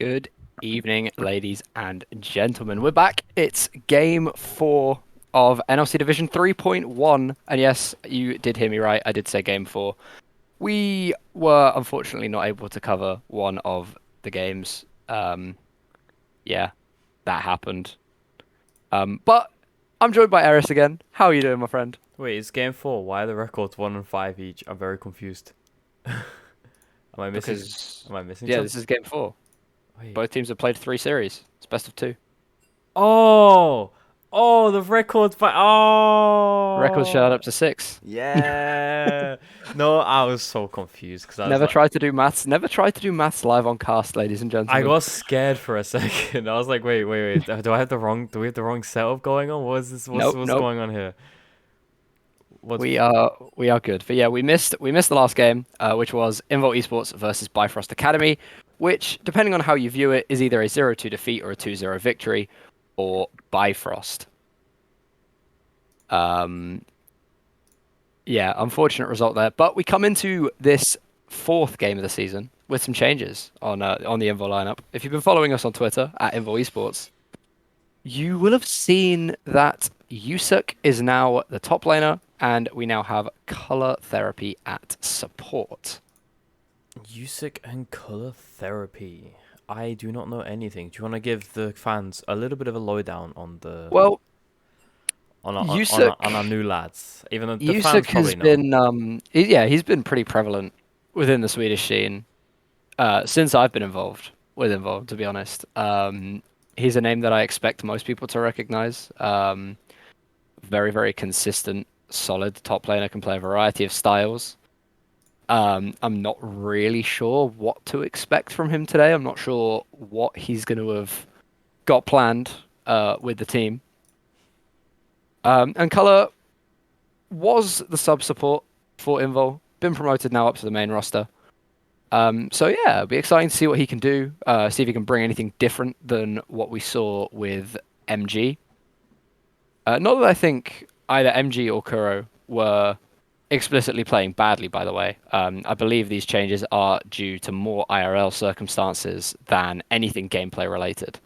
Good evening, ladies and gentlemen. We're back. It's game 4 of NLC Division 3.1. And yes, you did hear me right. I did say game 4. We were unfortunately not able to cover one of the games. Yeah, that happened. But I'm joined by Eris again. How are you doing, my friend? Wait, it's game 4. Why are the records 1 and 5 each? I'm very confused. Am I missing? Because, Am I missing yeah, something? this is game 4. Wait. Both teams have played 3 series. It's best of 2. Oh, the records by Records should add up to 6. yeah. No, I was so confused because I was Never like, try to do maths. Never try to do maths live on cast, ladies and I gentlemen. got scared for a second. I was like, wait. Do I have the wrong? Do we have the wrong setup going on? What is this? Nope, What's nope. going on here? What's We are good. But yeah, we missed the last game, which was Invul Esports versus Bifrost Academy, which, depending on how you view it, is either a 0-2 defeat or a 2-0 victory for Bifrost. Um, yeah, unfortunate result there. But we come into this 4th game of the season with some changes on the Invul lineup. If you've been following us on Twitter at Invul Esports, you will have seen that Yusuk is now the top laner, and we now have color therapy at support. Usic and color therapy? I do not know anything. Do you want to give the fans a little bit of a lowdown on the Well, on our Yusuk new lads? Even though the fans Yusuk has probably know. been he's been pretty prevalent within the Swedish scene since I've been involved with Invul, to be honest. He's a name that I expect most people to recognize. Very, very consistent, solid top laner, can play a variety of styles. I'm not really sure what to expect from him today. I'm not sure what he's going to have got planned with the team. And Color was the sub support for Invul, been promoted now up to the main roster. So yeah, it'll be exciting to see what he can do. See if he can bring anything different than what we saw with MG. Not that I think either MG or Kuro were explicitly playing badly, by the way. I believe these changes are due to more IRL circumstances than anything gameplay related.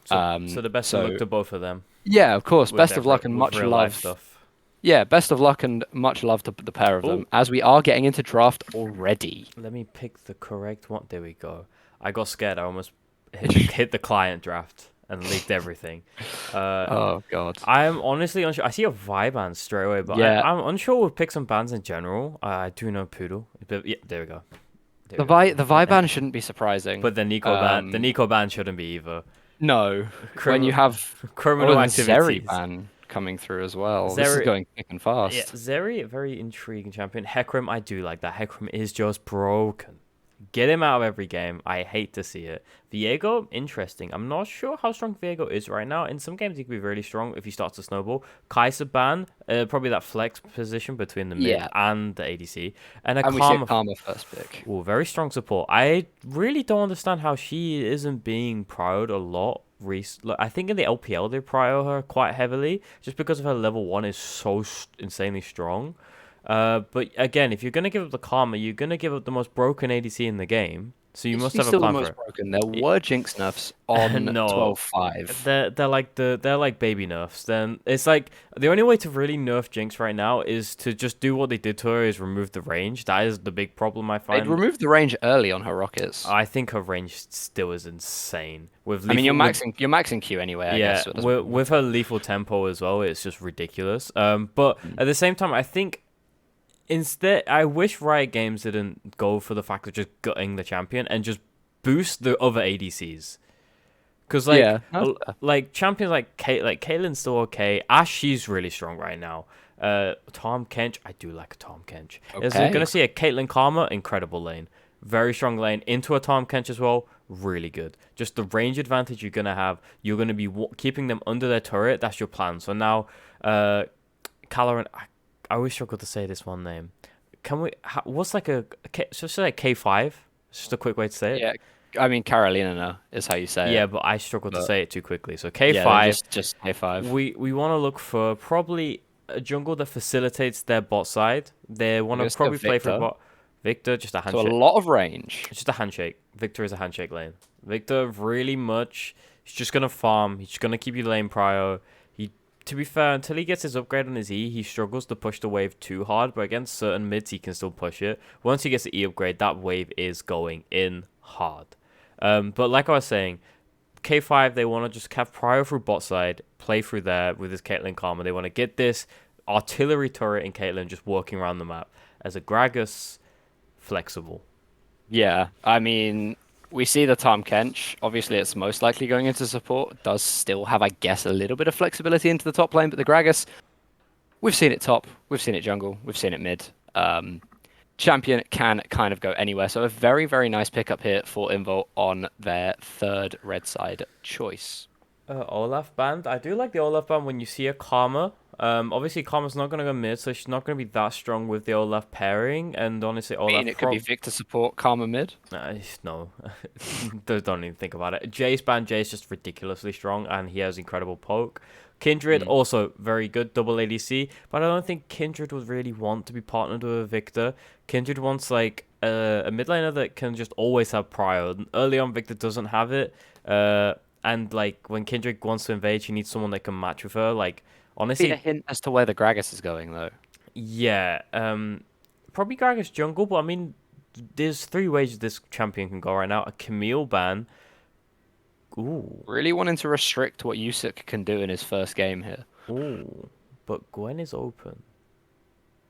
So the best of luck So to both of them yeah, of course, with best of their luck and with much real life love. stuff. Yeah, best of luck and much love to the pair of them, Oh, as we are getting into draft already. let me pick the correct one. There we go. I got scared. I almost hit the client draft and leaked everything. Uh, Oh God. I'm honestly unsure. I see a Vi band straight away, but Yeah, I'm unsure with picks and bands in general. I do know Poodle, but yeah, there we go. There the we go. Viban shouldn't be surprising. But the Nico band shouldn't be either. No, when you Criminal have criminal and Zeri activities. ban coming through as well. This is Zeri, going thick and yeah, fast. Zeri, a very intriguing champion. Hecarim, I do like that. Hecarim is just broken. Get him out of every game. I hate to see it. Viego, interesting. I'm not sure how strong Viego is right now. In some games, he could be really strong if he starts to snowball. Kaiser ban, probably that flex position between the mid Yeah, and the ADC. And a and we see a Karma. Karma first pick. Oh, very strong support. I really don't understand how she isn't being prioed a lot. I think in the LPL they prio her quite heavily just because of her level 1 is so insanely strong. But again, if you're gonna give up the Karma, you're gonna give up the most broken ADC in the game. So you must She's have a still the plan for most it. broken. There Y- were Jinx nerfs on No, 12.5. they're like baby nerfs. Then it's like the only way to really nerf Jinx right now is to just do what they did to her is remove the range. That is the big problem I They'd find. removed the range early on her rockets. I think her range still is insane with I mean, lethal you're maxing Q anyway, I yeah, guess. So it doesn't really with her matter. lethal tempo as well, it's just ridiculous. But Mm. at the same time, I think instead, I wish Riot Games didn't go for the fact of just gutting the champion and just boost the other ADCs. Because Yeah, that's fair. like champions like Caitlyn's still okay. Ashe, she's really strong right now. Tom Kench, I do like a Tom Kench. Is it Okay. gonna see a Caitlyn Karma? Incredible lane, very strong lane into a Tom Kench as well. Really good. Just the range advantage you're gonna have. You're gonna be keeping them under their turret. That's your plan. So now, Caloran, I always struggle to say this one name. Can we? What's like so say like K5? It's just a quick way to say it. Yeah, I mean, Karolinerna is how you say Yeah, it. but I struggle to But say it too quickly. So yeah, then K5, just A5. we want to look for probably a jungle that facilitates their bot side. They I'm want to gonna say probably play for Victor. bot. Victor, just a So a handshake. lot of range. It's just a handshake. Victor is a handshake lane. Victor really much. He's just gonna farm. He's just gonna keep you lane prio. He, to be fair, until he gets his upgrade on his E, he struggles to push the wave too hard. But against certain mids, he can still push it. Once he gets the E upgrade, that wave is going in hard. But like I was saying, K5 they want to just have prio through bot side, play through there with his Caitlyn Karma. They want to get this artillery turret in Caitlyn just working around the map as a Gragas flexible. Yeah, I mean, we see the Tahm Kench. Obviously, it's most likely going into support. Does still have, I guess, a little bit of flexibility into the top lane, but the Gragas, we've seen it top, we've seen it jungle, we've seen it mid. Champion can kind of go anywhere. So a very, very nice pickup here for Invul on their third red side choice. Olaf band. I do like the Olaf band when you see a Karma. Obviously Karma's not gonna go mid, so she's not gonna be that strong with the Olaf pairing. And honestly, I mean, Olaf it could be Victor support, Karma mid. no, don't even think about it. Jace band. Jace just ridiculously strong, and he has incredible poke. Kindred also very good double ADC, but I don't think Kindred would really want to be partnered with a Victor. Kindred wants like a mid laner that can just always have prio. Early on, Victor doesn't have it. And like when Kindred wants to invade, she needs someone that can match with her. Like Need a honestly, hint as to where the Gragas is going, though. yeah. Probably Gragas jungle, but I mean, there's three ways this champion can go right now. A Camille ban. Ooh. Really wanting to restrict what Yusuk can do in his first game here. Ooh. But Gwen is open.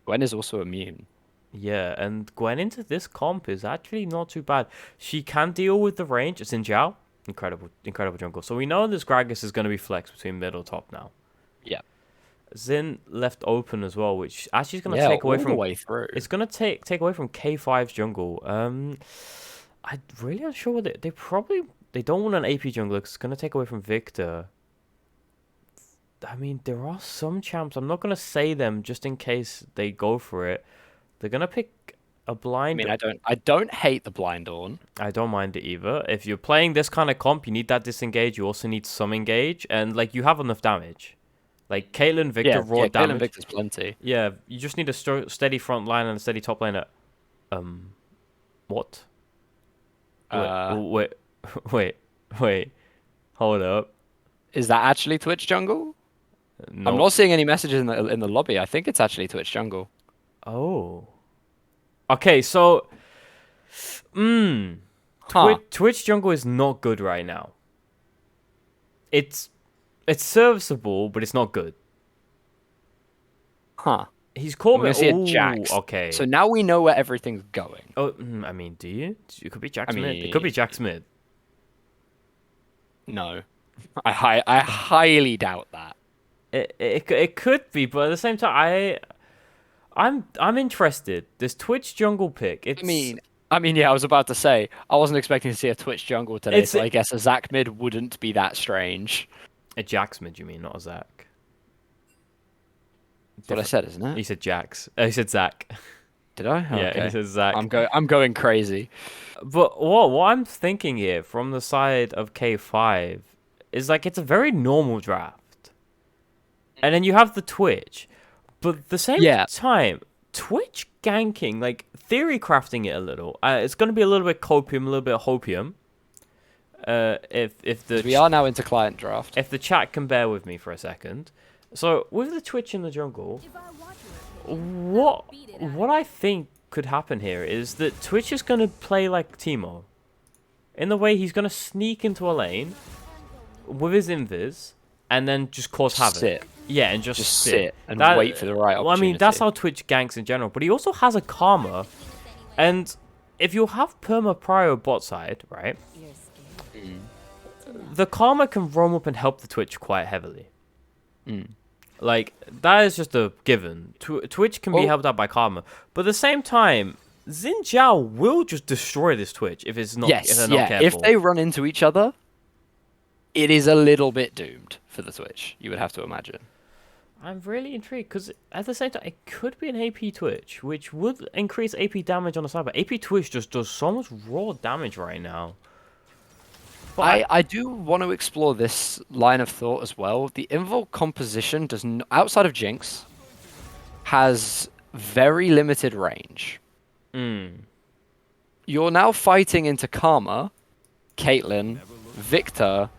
Gwen is also immune. Yeah, and Gwen into this comp is actually not too bad. She can deal with the range. It's in Zhao. Incredible, incredible jungle. So we know this Gragas is going to be flexed between middle top now. Yeah. Xin left open as well, which actually is going to take away from the way through. It's going to take away from K5's jungle. I'm really unsure what they don't want an AP jungler 'cause it's going to take away from Victor. I mean, there are some champs. I'm not going to say them just in case they go for it. They're going to pick a blind. I mean, I don't hate the blind Dawn. I don't mind it either. If you're playing this kind of comp, you need that disengage. You also need some engage, and like you have enough damage. Like Caitlyn, Victor, raw damage. Caitlyn Victor's plenty. Yeah, you just need a steady front line and a steady top lane. What? Wait, wait. Hold up. Is that actually Twitch jungle? No. I'm not seeing any messages in the lobby. I think it's actually Twitch jungle. Oh. Okay, so, Twitch jungle is not good right now. It's serviceable, but it's not good. Huh. He's called me. We're gonna see a Jax. Okay. So now we know where everything's going. Oh, I mean, do you? It could be Jax mid. It mean- could be Jax mid. No. I highly doubt that. It could be, but at the same time, I'm interested. This Twitch jungle pick. It's. I mean, yeah, I was about to say I wasn't expecting to see a Twitch jungle today, It's- so I guess a Zac mid wouldn't be that strange. A Jax mid, you mean, not a Zac? That's what I said, isn't it? He said Jax. He said Zac. Did I? Yeah, Okay. he said Zac. I'm going crazy. But what I'm thinking here from the side of K5 is like it's a very normal draft. And then you have the Twitch. But at the same time, Twitch ganking, like theory crafting it a little. It's going to be a little bit copium, a little bit hopium. We are now into client draft. If the chat can bear with me for a second. So with the Twitch in the jungle, what I think could happen here is that Twitch is going to play like Teemo. In the way he's going to sneak into a lane with his invis and then just cause havoc. Sit. Yeah, and just sit and wait for the right opportunity. Well, I mean, that's how Twitch ganks in general. But he also has a Karma. And if you have perma prio bot side, right? The Karma can roam up and help the Twitch quite heavily. Like, that is just a given. Twitch can be helped out by Karma. But at the same time, Xin Zhao will just destroy this Twitch if it's not, if they're not careful. If they run into each other, it is a little bit doomed for the Twitch, you would have to imagine. I'm really intrigued because at the same time, it could be an AP Twitch, which would increase AP damage on the side. But AP Twitch just does so much raw damage right now. But I do want to explore this line of thought as well. The Invul composition does outside of Jinx, has very limited range. Mm. You're now fighting into Karma, Caitlyn, Victor,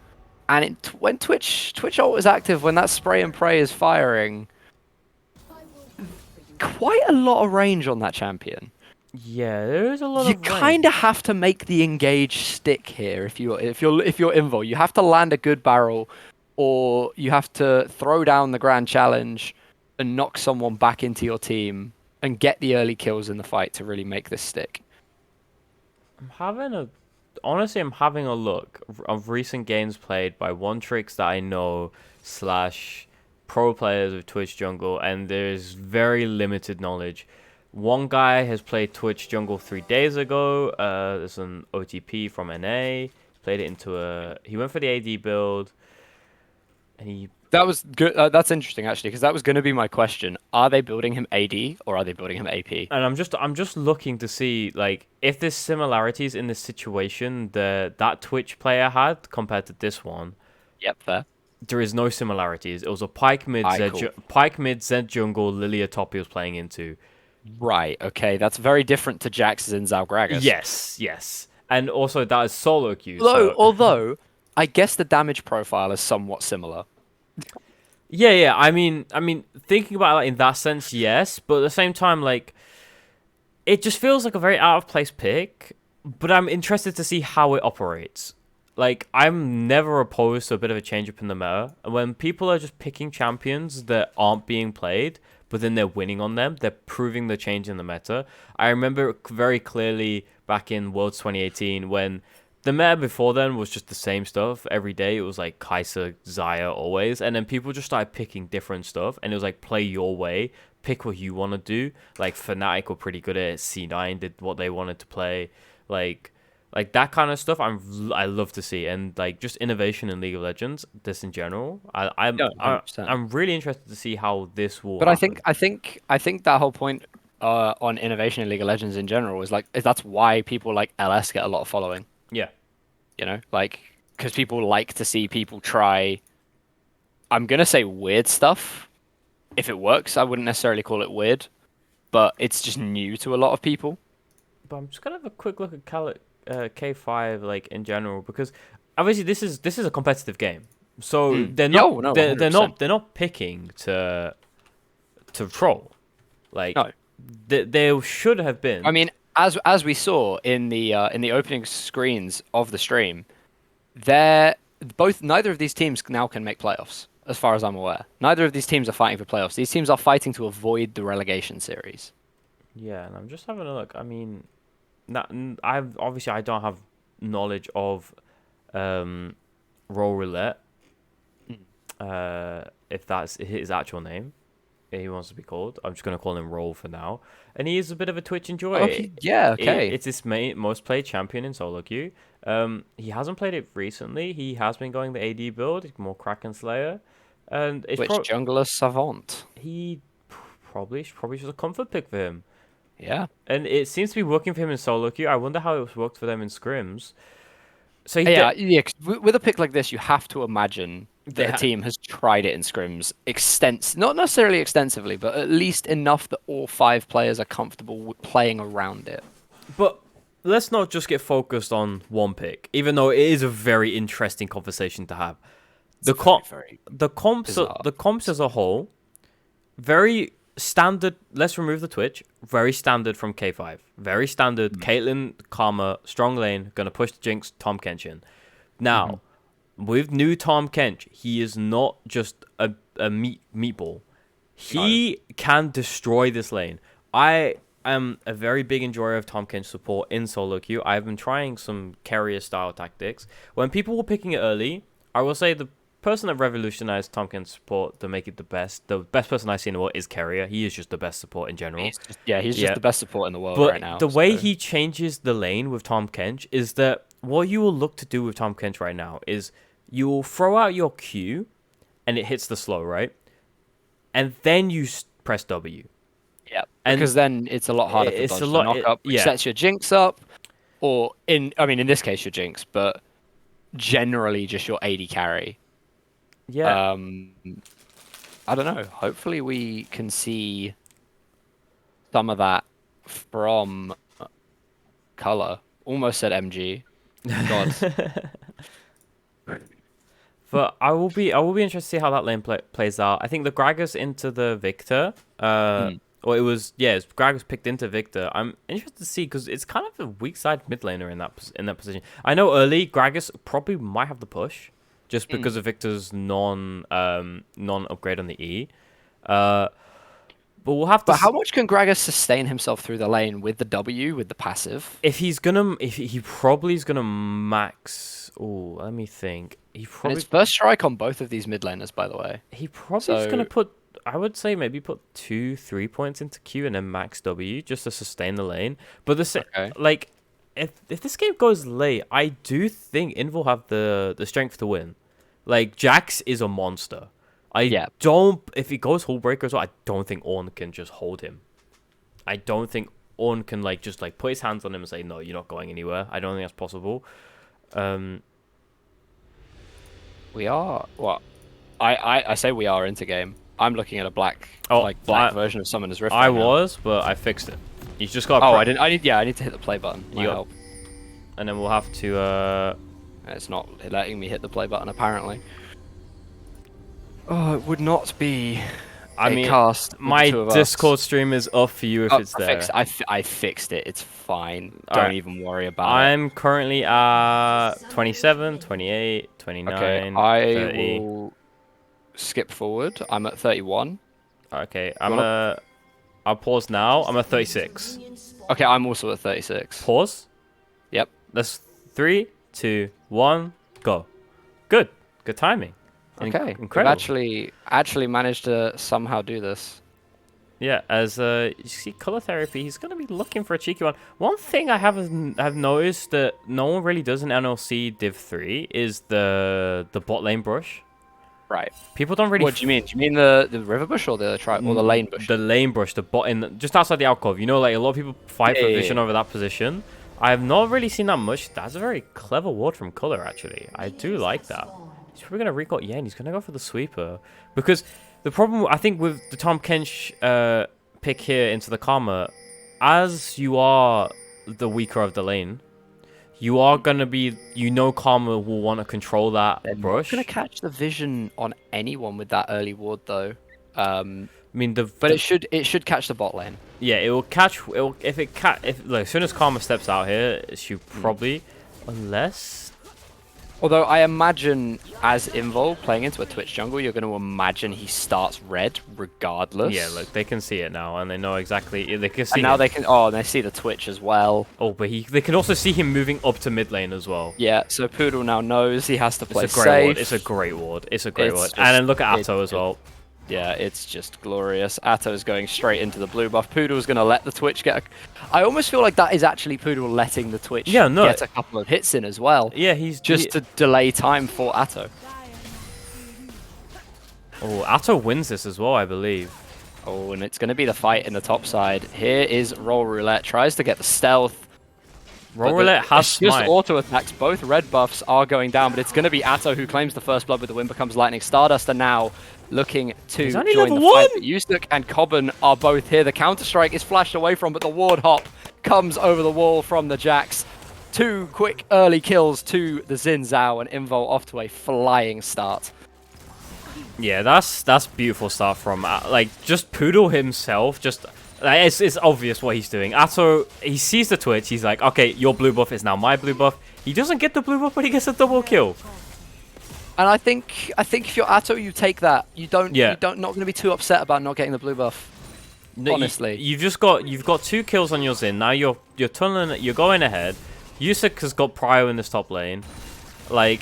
and when Twitch ult is active, when that spray and pray is firing, quite a lot of range on that champion. Yeah, there is a lot You of kind range. of have to make the engage stick here if you're Invul. You have to land a good barrel, or you have to throw down the grand challenge and knock someone back into your team and get the early kills in the fight to really make this stick. I'm having a honestly, I'm having a look of recent games played by One Tricks that I know slash pro players of Twitch Jungle, and there's very limited knowledge. One guy has played Twitch Jungle 3 days ago. There's an OTP from NA. Played it into a. He went for the AD build, and he. That was good. That's interesting actually, because that was going to be my question. Are they building him AD or are they building him AP? And I'm just looking to see like if there's similarities in the situation that Twitch player had compared to this one. Yep, fair. There is no similarities. It was a Alright, cool. Pike mid Zed jungle Lilia top he was playing into. Right, okay, that's very different to Jax's in Zalgragas. Yes, yes. And also that is solo queue, Although, so although, I guess the damage profile is somewhat similar. yeah. I mean, thinking about it in that sense, yes. But at the same time, like, it just feels like a very out of place pick. But I'm interested to see how it operates. Like, I'm never opposed to a bit of a change up in the meta. When people are just picking champions that aren't being played, but then they're winning on them, they're proving the change in the meta. I remember very clearly back in Worlds 2018 when the meta before then was just the same stuff every day. It was like Kai'Sa, Xayah always. And then people just started picking different stuff. And it was like, play your way. Pick what you want to do. Like, Fnatic were pretty good at it. C9 did what they wanted to play. Like that kind of stuff I love to see, and like just innovation in League of Legends, this in general, No, 100%. I'm really interested to see how this will But I think happen. I think I think that whole point on innovation in League of Legends in general is that's why people like LS get a lot of following. Yeah, Like because people like to see people try. I'm gonna say weird stuff. If it works, I wouldn't necessarily call it weird, but it's just new to a lot of people. but I'm just gonna have a quick look at K5 like in general, because obviously this is a competitive game, so Mm. Yo, no, they're 100%. not picking to troll. Like No. they should have I been. mean, as we saw in the opening screens of the stream, they're both neither of these teams now can make playoffs, as far as I'm aware. Neither of these teams are fighting for playoffs. These teams are fighting to avoid the relegation series. Yeah, and I'm just having a look. I mean, I don't have knowledge of um, Roll Roulette, Mm. if that's his actual name. He wants to be called. I'm just gonna call him Roll for now. And he is a bit of a Twitch Oh, enjoyer. yeah, okay. It's his most played champion in solo queue. He hasn't played it recently. He has been going the AD build, more Kraken Slayer, and Which jungler savant? he probably just a comfort pick for him. Yeah. And it seems to be working for him in solo queue. I wonder how it worked for them in scrims. So he Yeah, did. yeah. 'Cause with a pick like this, you have to imagine They that a ha- team has tried it in scrims not necessarily extensively, but at least enough that all five players are comfortable with playing around it. but let's not just get focused on one pick, even though it is a very interesting conversation to have. It's The very, comp, very bizarre. the comps as a whole, very standard. Let's remove the Twitch. Very standard from K5. Very standard. Mm. Caitlyn, Karma, strong lane, gonna push the Jinx, Tom Kenshin. Hmm. Now, with new Tom Kench, he is not just a meatball. No. He can destroy this lane. I am a very big enjoyer of Tom Kench support in solo queue. I've been trying some carrier style tactics. When people were picking it early, I will say the person that revolutionized Tom Kench support to make it the best person I see in the world is carrier. He is just the best support in general. He's just Yeah. the best support in the world right But now. the way So he changes the lane with Tom Kench is that what you will look to do with Tom Kench right now is you will throw out your Q and it hits the slow, right? And then you press W. yeah, And because then it's a lot harder to it's a dodge the lot. knock up, which Yeah. sets your jinx up, or in this case your jinx, but generally just your AD carry. Yeah. Um, I don't know. Hopefully we can see some of that from color. Almost said MG. God. But I will be interested to see how that lane plays out. I think the Gragas into the Victor. Hmm. Well, it was Gragas picked into Victor. I'm interested to see because it's kind of a weak side mid laner in that position. I know early Gragas probably might have the push, just Hmm. because of Victor's non upgrade on the E. Uh, but we'll have to. But how much can Gragas sustain himself through the lane with the W, with the passive? If he probably is gonna max. Oh, let me think. And it's first strike on both of these mid laners, by the way. He probably just gonna So, put. I would say maybe put 2-3 points into Q and then max W just to sustain the lane. But okay. like, if this game goes late, I do think Invul have the strength to win. Like Jax is a monster. Yeah. If he goes Hullbreaker as well, I don't think Ornn can just hold him. I don't think Ornn can just put his hands on him and say, no, you're not going anywhere. I don't think that's possible. We are what? I say we are into game. I'm looking at a black version of Summoner's Rift. I right now. was, but I fixed it. You just got. Oh, I didn't. I need to hit the play button. Help. And then we'll have to. It's not letting me hit the play button apparently. Oh, it would not be. Cast. My Discord stream is off for you if it's there. I fixed it. It's fine. Don't even worry about it. I'm currently at 27, 28, 29, okay, 30. will skip forward. I'm at 31. Okay, I'll pause now. I'm at 36. Okay, I'm also at 36. Pause. Yep. That's 3, 2, 1, go. Good timing. Okay, Incredible. we've actually managed to somehow do this. Yeah, as you see, color therapy, he's gonna be looking for a cheeky one. One thing I've noticed that no one really does in NLC Div 3 is the bot lane brush. Right. People don't really. What do you mean? Do you mean the river bush or the lane bush? The lane brush, the bot just outside the alcove. You know, like a lot of people fight for vision over that position. I have not really seen that much. That's a very clever ward from color, actually. I do like that. He's probably gonna recall. Yeah, and he's gonna go for the sweeper because the problem I think with the Tom Kench pick here into the Karma, as you are the weaker of the lane, you are gonna be. Karma will want to control that brush. They're not gonna catch the vision on anyone with that early ward though. I mean it should catch the bot lane. Yeah, it will catch. As soon as Karma steps out here, she probably, unless. Although I imagine as Invul playing into a Twitch jungle, you're going to imagine he starts red regardless. Yeah, look, they can see it now, and they know exactly. They can see. And now they can. Oh, and they see the Twitch as well. Oh, but they can also see him moving up to mid lane as well. Yeah, so Poodle now knows he has to play safe. Ward. It's a great ward. And then look at Atto as well. Yeah, it's just glorious. Atto's going straight into the blue buff. Poodle's going to let the Twitch get I almost feel like that is actually Poodle letting the Twitch get a couple of hits in as well. Yeah, he's just to delay time for Atto. Oh, Atto wins this as well, I believe. Oh, and it's going to be the fight in the top side. Here is Roll Roulette. Tries to get the stealth. Roll Roulette has smite. Just auto attacks. Both red buffs are going down, but it's going to be Atto who claims the first blood with the win, becomes Lightning. Stardust are now looking to join the fight. But Yusuk and Cobban are both here. The counter-strike is flashed away from, but the ward hop comes over the wall from the Jax. 2 quick early kills to the Xin Zhao, and Invul off to a flying start. Yeah, that's beautiful stuff from just Poodle himself. It's obvious what he's doing. Atto, he sees the Twitch. He's like, okay, your blue buff is now my blue buff. He doesn't get the blue buff, but he gets a double kill. And I think if you're Atto, you take that. You're not going to be too upset about not getting the blue buff. No, honestly, you've got 2 kills on your Xin. Now you're tunneling. You're going ahead. Yusuk has got prio in this top lane. I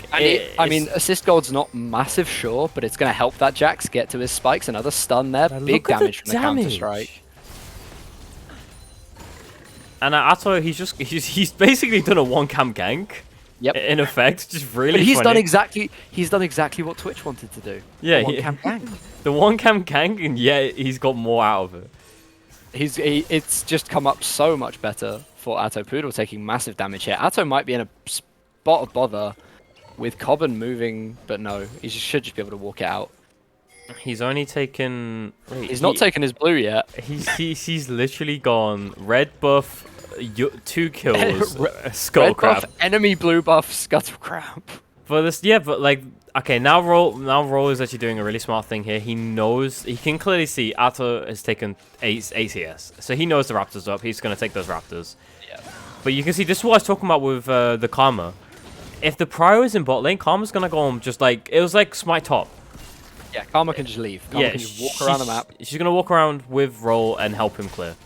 mean, assist gold's not massive, sure, but it's going to help that Jax get to his spikes. Another stun there. Big damage from the counter strike. And Atto, he's basically done a 1-cam gank. Yep. In effect, just really. But he's funny. done exactly what Twitch wanted to do. Yeah, the 1-cam gank. The 1-cam gank, and he's got more out of it. It's just come up so much better for Atto. Poodle taking massive damage here. Atto might be in a spot of bother with Cobban moving, but no, he should just be able to walk it out. He's only taken. He's not taken his blue yet. He's literally gone red buff, 2 kills, Red buff, Skullcrab. enemy blue buff, Scuttlecrab. But this, yeah, but like, okay, now Roll is actually doing a really smart thing here. He knows, he can clearly see Atto has taken 8 CS, so he knows the Raptors up. He's gonna take those Raptors. Yeah. But you can see, this is what I was talking about with the Karma. If the Prio is in bot lane, Karma's gonna go home just like, it was like Smite top. Yeah, Karma can just leave. Karma can just walk around the map. She's gonna walk around with Roll and help him clear.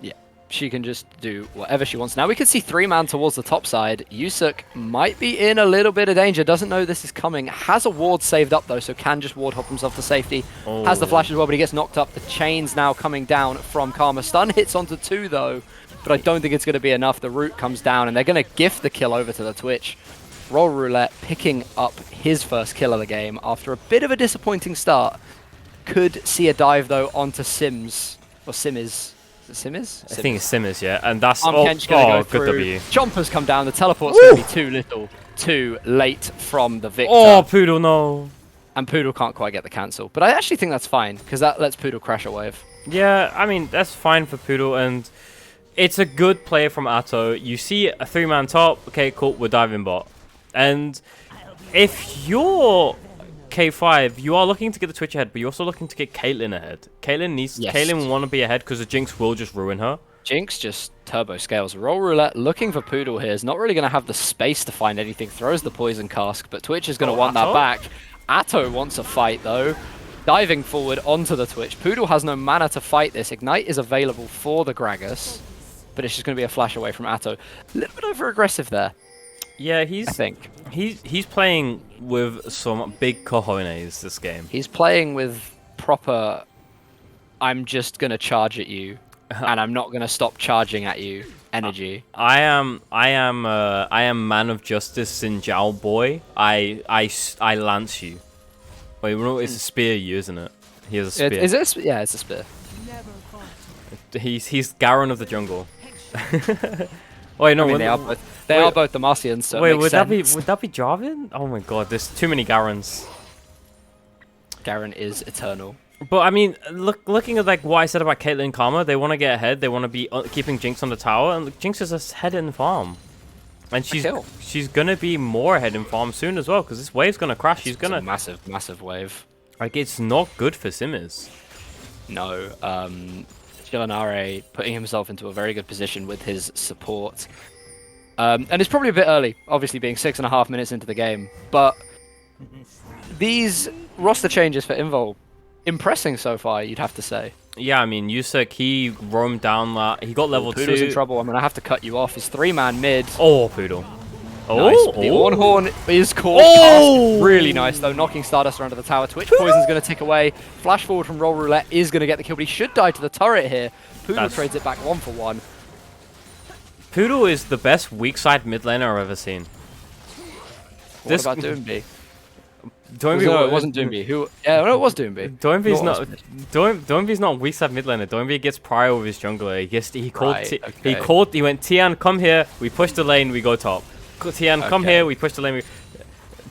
Yeah, she can just do whatever she wants. Now we can see 3-man towards the top side. Yusuk might be in a little bit of danger. Doesn't know this is coming. Has a ward saved up though, so can just ward hop himself to safety. Oh. Has the flash as well, but he gets knocked up. The chain's now coming down from Karma. Stun hits onto 2 though, but I don't think it's going to be enough. The root comes down, and they're going to gift the kill over to the Twitch. Roll Roulette picking up his first kill of the game after a bit of a disappointing start. Could see a dive though onto Sims or Simiz. Is it Simiz? I think it's Simmers, yeah, and that's Kench gonna go good through. W. Chompers come down. The teleport's going to be too little, too late from the Victor. Oh, Poodle, no. And Poodle can't quite get the cancel. But I actually think that's fine because that lets Poodle crash a wave. Yeah, I mean, that's fine for Poodle, and it's a good play from Atto. You see a 3-man top. Okay, cool, we're diving bot. And if you're K5, you are looking to get the Twitch ahead, but you're also looking to get Caitlyn ahead. Caitlyn want to be ahead because the Jinx will just ruin her. Jinx just turbo scales. Roll Roulette looking for Poodle here. Is not really going to have the space to find anything. Throws the poison cask, but Twitch is going to want that back. Atto wants a fight though. Diving forward onto the Twitch. Poodle has no mana to fight this. Ignite is available for the Gragas, but it's just going to be a flash away from Atto. A little bit over aggressive there. Yeah, I think he's playing with some big cojones this game. he's playing with proper. I'm just going to charge at you, and I'm not going to stop charging at you. Energy. I am man of justice, Sinjao boy. I lance you. Wait, no, it's a spear you, isn't it? He has a spear. Yeah, it's a spear. He's Garen of the jungle. Wait, no, I mean, they are both the Marcians, so wait, it makes sense. would that be Jarvan? Oh my god, there's too many Garens. Garen is eternal. But I mean, looking at like what I said about Caitlyn and Karma, they want to get ahead. They want to be keeping Jinx on the tower, and Jinx is ahead in farm, and she's gonna be more ahead in farm soon as well because this wave's gonna crash. She's gonna massive wave. Like it's not good for Simmers. No, Gilanare putting himself into a very good position with his support, and it's probably a bit early, obviously being 6.5 minutes into the game, but these roster changes for Invul. Impressing so far, you'd have to say. Yeah, I mean, Yusuk, he roamed down that. He got level 2. Poodle's in trouble. I'm going to have to cut you off. His 3-man mid. Oh, Poodle. Oh, Nice. The Ornhorn is caught. Oh! Really nice, though. Knocking Stardust under the tower. Twitch Poison's going to tick away. Flash forward from Roll Roulette is going to get the kill, but he should die to the turret here. Poodle trades it back 1 for 1. Poodle is the best weak side mid laner I've ever seen. What about Doomby? Doinby, no, it wasn't Doomby. Yeah, no, it was Doomby. Doinby's not weak side mid laner. Doinby gets prio with his jungler. He went Tian, come here. We push the lane. We go top. Tian, come here. We push the lane.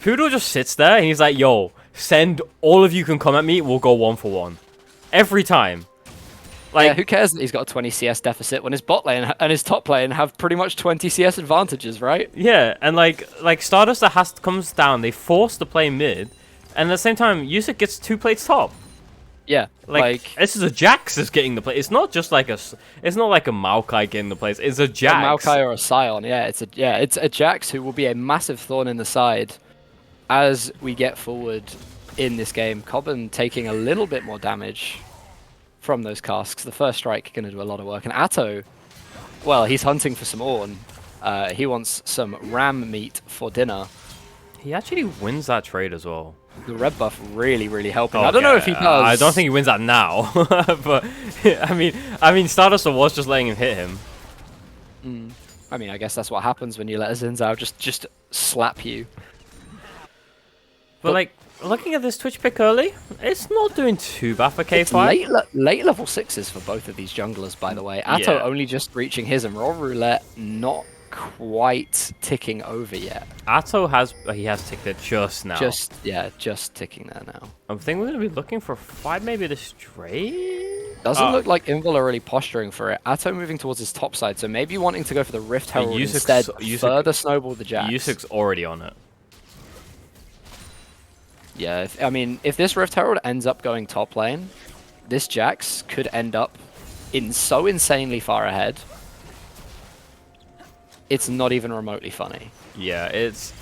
Poodle just sits there and he's like, "Yo, send all of you can come at me. We'll go 1 for 1 every time." Like, yeah, who cares that he's got a 20 CS deficit when his bot lane and his top lane have pretty much 20 CS advantages, right? Yeah, and like Stardust that comes down, they force the play mid, and at the same time, Yusuk gets 2 plates top. Yeah, like this is a Jax that's getting the play. It's not just like it's not like a Maokai getting the plays. It's a Jax. A Maokai or a Scion. Yeah, it's a Jax who will be a massive thorn in the side as we get forward in this game. Cobham taking a little bit more damage from those casks. The first strike going to do a lot of work. And Atto, well, he's hunting for some Ornn. He wants some ram meat for dinner. He actually wins that trade as well. The red buff really, really helping. Okay. I don't know if he does. I don't think he wins that now. But I mean, Stardust was just letting him hit him. I mean, I guess that's what happens when you let a Xin just slap you. But like, looking at this Twitch pick early, it's not doing too bad for K5. It's late level 6s for both of these junglers, by the way. Atto only just reaching his, and Roll Roulette not quite ticking over yet. Atto has ticked it just now. Just ticking there now. I think we're gonna be looking for 5 maybe this trade. Doesn't look like Invul are really posturing for it. Atto moving towards his top side, so maybe wanting to go for the Rift Herald instead, further snowball the Jax. Yusuk's already on it. Yeah, I mean, if this Rift Herald ends up going top lane, this Jax could end up so insanely far ahead. It's not even remotely funny. Yeah, it's...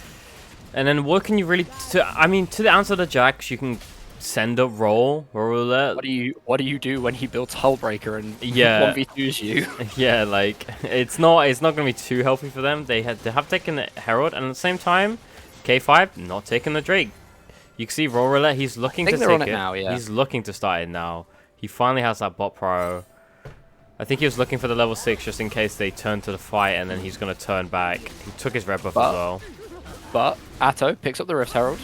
And then what can you really... I mean, to answer the Jax, you can send up roll roulette. What do you do when he builds Hullbreaker and yeah 1v2s you? Yeah, like it's not gonna be too healthy for them. They have taken the Herald, and at the same time, K5 not taking the Drake. You can see roll roulette. He's looking to take it now. Yeah, he's looking to start it now. He finally has that bot pro. I think he was looking for the level 6 just in case they turn to the fight, and then he's gonna turn back. He took his red buff as well. But Atto picks up the Rift Herald.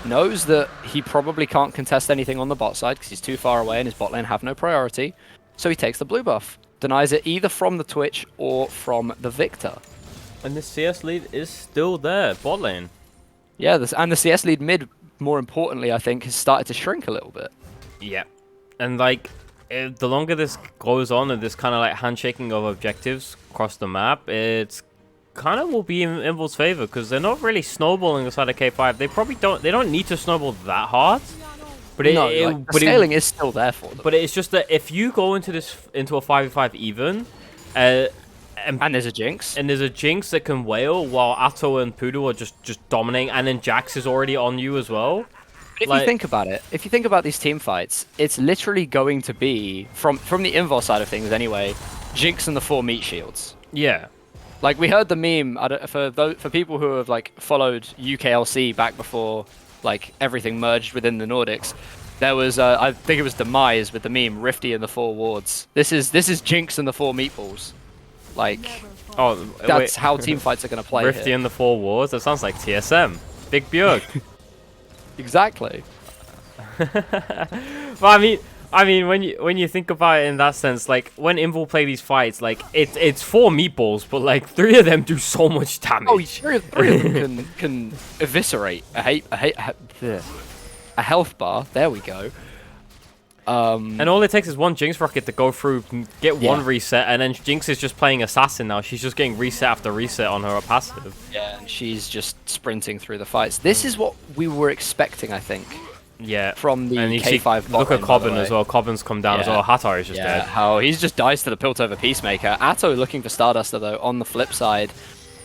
Knows that he probably can't contest anything on the bot side because he's too far away and his bot lane have no priority. So he takes the blue buff. Denies it either from the Twitch or from the Victor. And the CS lead is still there, bot lane. Yeah, and the CS lead mid, more importantly, I think, has started to shrink a little bit. Yeah. And like, the longer this goes on and this kind of like handshaking of objectives across the map, it's kind of will be in Invul's favor because they're not really snowballing inside of K5. They probably don't need to snowball that hard. But the scaling is still there for them. But it's just that if you go into a 5v5 even, and there's a Jinx, that can wail while Atto and Poodle are just dominating, and then Jax is already on you as well. If you think about it, if you think about these team fights, it's literally going to be from the Invul side of things anyway. Jinx and the 4 meat shields. Yeah. Like, we heard the meme, for people who have, like, followed UKLC back before, like, everything merged within the Nordics, there was, I think it was Demise with the meme, Rifty and the 4 wards. This is Jinx and the 4 meatballs. Like, that's how team fights are going to play Rifty here. and the 4 wards? That sounds like TSM. Big Björk. Exactly. Well, I mean, when you think about it in that sense, like when Invul play these fights, like it's 4 meatballs, but like 3 of them do so much damage. Oh, 3 of them can eviscerate a health bar. There we go. And all it takes is one Jinx rocket to go through, get one reset, and then Jinx is just playing assassin now. She's just getting reset after reset on her passive. Yeah, and she's just sprinting through the fights. This is what we were expecting, I think. Yeah, from the and K5 bot look at lane, Cobbin as well. Cobbin's come down as well. Hatar is just dead. Oh, he's just dies to the Piltover Peacemaker. Atto looking for Starduster though. On the flip side,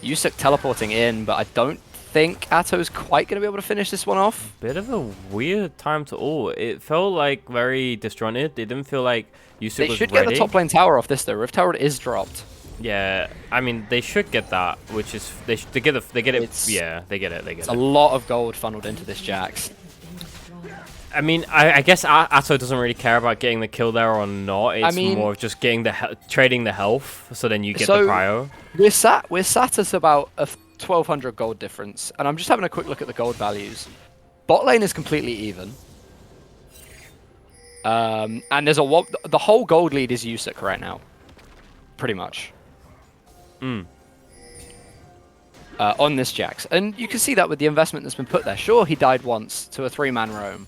Yusuk teleporting in, but I don't think Atto's quite going to be able to finish this one off. Bit of a weird time to ult. It felt like very disjointed. It didn't feel like Yusuk was ready. They should get the top lane tower off this though. Rift Tower is dropped. Yeah, I mean they should get that, which is they get it. Yeah, they get it. It's a lot of gold funneled into this Jax. I mean, I guess Atto doesn't really care about getting the kill there or not. It's more of just getting trading the health, so then you get the prio. We're sat at about a 1,200 gold difference, and I'm just having a quick look at the gold values. Bot lane is completely even, and there's the whole gold lead is Yusuk right now, pretty much. On this Jax, and you can see that with the investment that's been put there. Sure, he died once to a 3-man roam.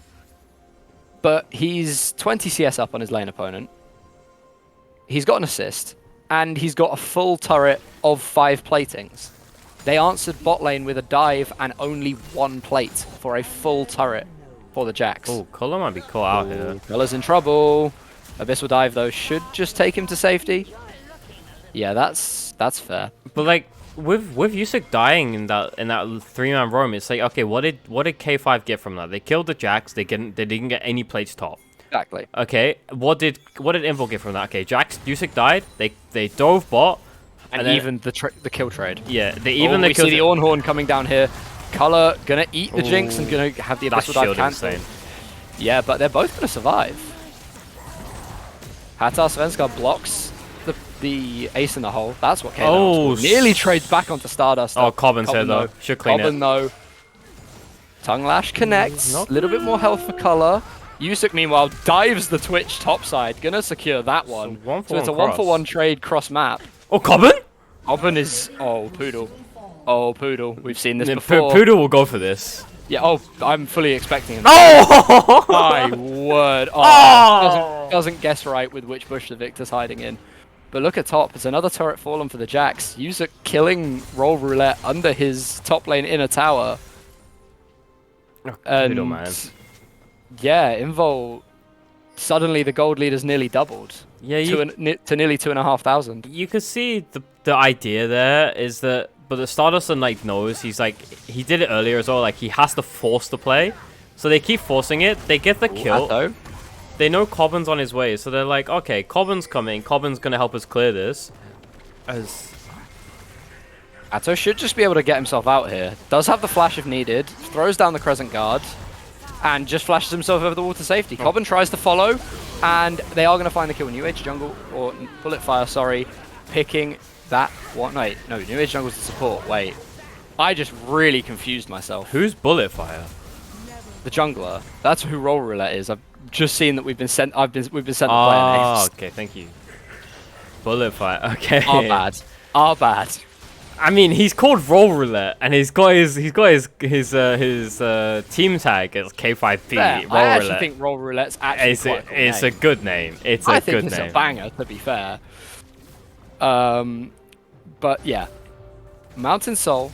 But he's 20 CS up on his lane opponent. He's got an assist, and he's got a full turret of 5 platings. They answered bot lane with a dive and only 1 plate for a full turret for the Jax. Oh, Color might be caught out here. Color's in trouble. Abyssal dive though should just take him to safety. Yeah, that's fair. But like with Yusuk dying in that 3-man roam, it's like, okay, what did K5 get from that? They killed the Jax. They didn't get any plates top. Exactly. Okay, what did Invul get from that? Okay, Yusuk died. They dove bot, and then, even the kill trade. Yeah, we see the Ornhorn coming down here. Color gonna eat the Jinx and gonna have the Abyssal dive cancelled. Yeah, but they're both gonna survive. Hatar Svenska blocks the ace in the hole. That's what came out. Nearly trades back onto Stardust. Oh, Cobbin's here though. Should clean it. Though. Tongue Lash connects. A little bit more health for Color. Yusuk, meanwhile, dives the Twitch topside. Gonna secure that one. So it's a 1-for-1 trade cross map. Oh, Cobbin? Cobbin is... Oh, Poodle. Oh, Poodle. We've seen this before. Poodle will go for this. Yeah, oh, I'm fully expecting him. Oh! My word. Oh, Oh! doesn't guess right with which bush the Victor's hiding in. But look at top. It's another turret fallen for the Jax. Yusa killing Roll Roulette under his top lane inner tower. Poodle, And man. yeah, Invul, suddenly the gold leader's nearly doubled. Yeah, To nearly 2,500. you could see the idea there is that, but the Stardust and like knows he's like he did it earlier as well. Like he has to force the play, so they keep forcing it. They get the kill. Atto. They know Cobben's on his way, so they're like, okay, Cobben's coming. Cobben's gonna help us clear this. As Atto should just be able to get himself out here. Does have the flash if needed. Throws down the Crescent Guard. And just flashes himself over the wall to safety. Cobben tries to follow. And they are going to find the kill. New Age Jungle, or Bullet Fire, sorry. Picking that one. Wait, no, New Age Jungle's the support. Wait. I just really confused myself. who's Bullet Fire? The jungler. That's who Roll Roulette is. I've just seen that we've been sent. We've been sent the Oh, player names. okay, thank you. Bullet Fire. Okay. Our bad. Our bad. I mean, he's called Roll Roulette, and he's got his team tag as K5P. Fair. Roll I actually Roulette. think Roll Roulette's actually quite a cool It's name. a good name. It's a I think good it's name. a banger, to be fair. But yeah, Mountain Soul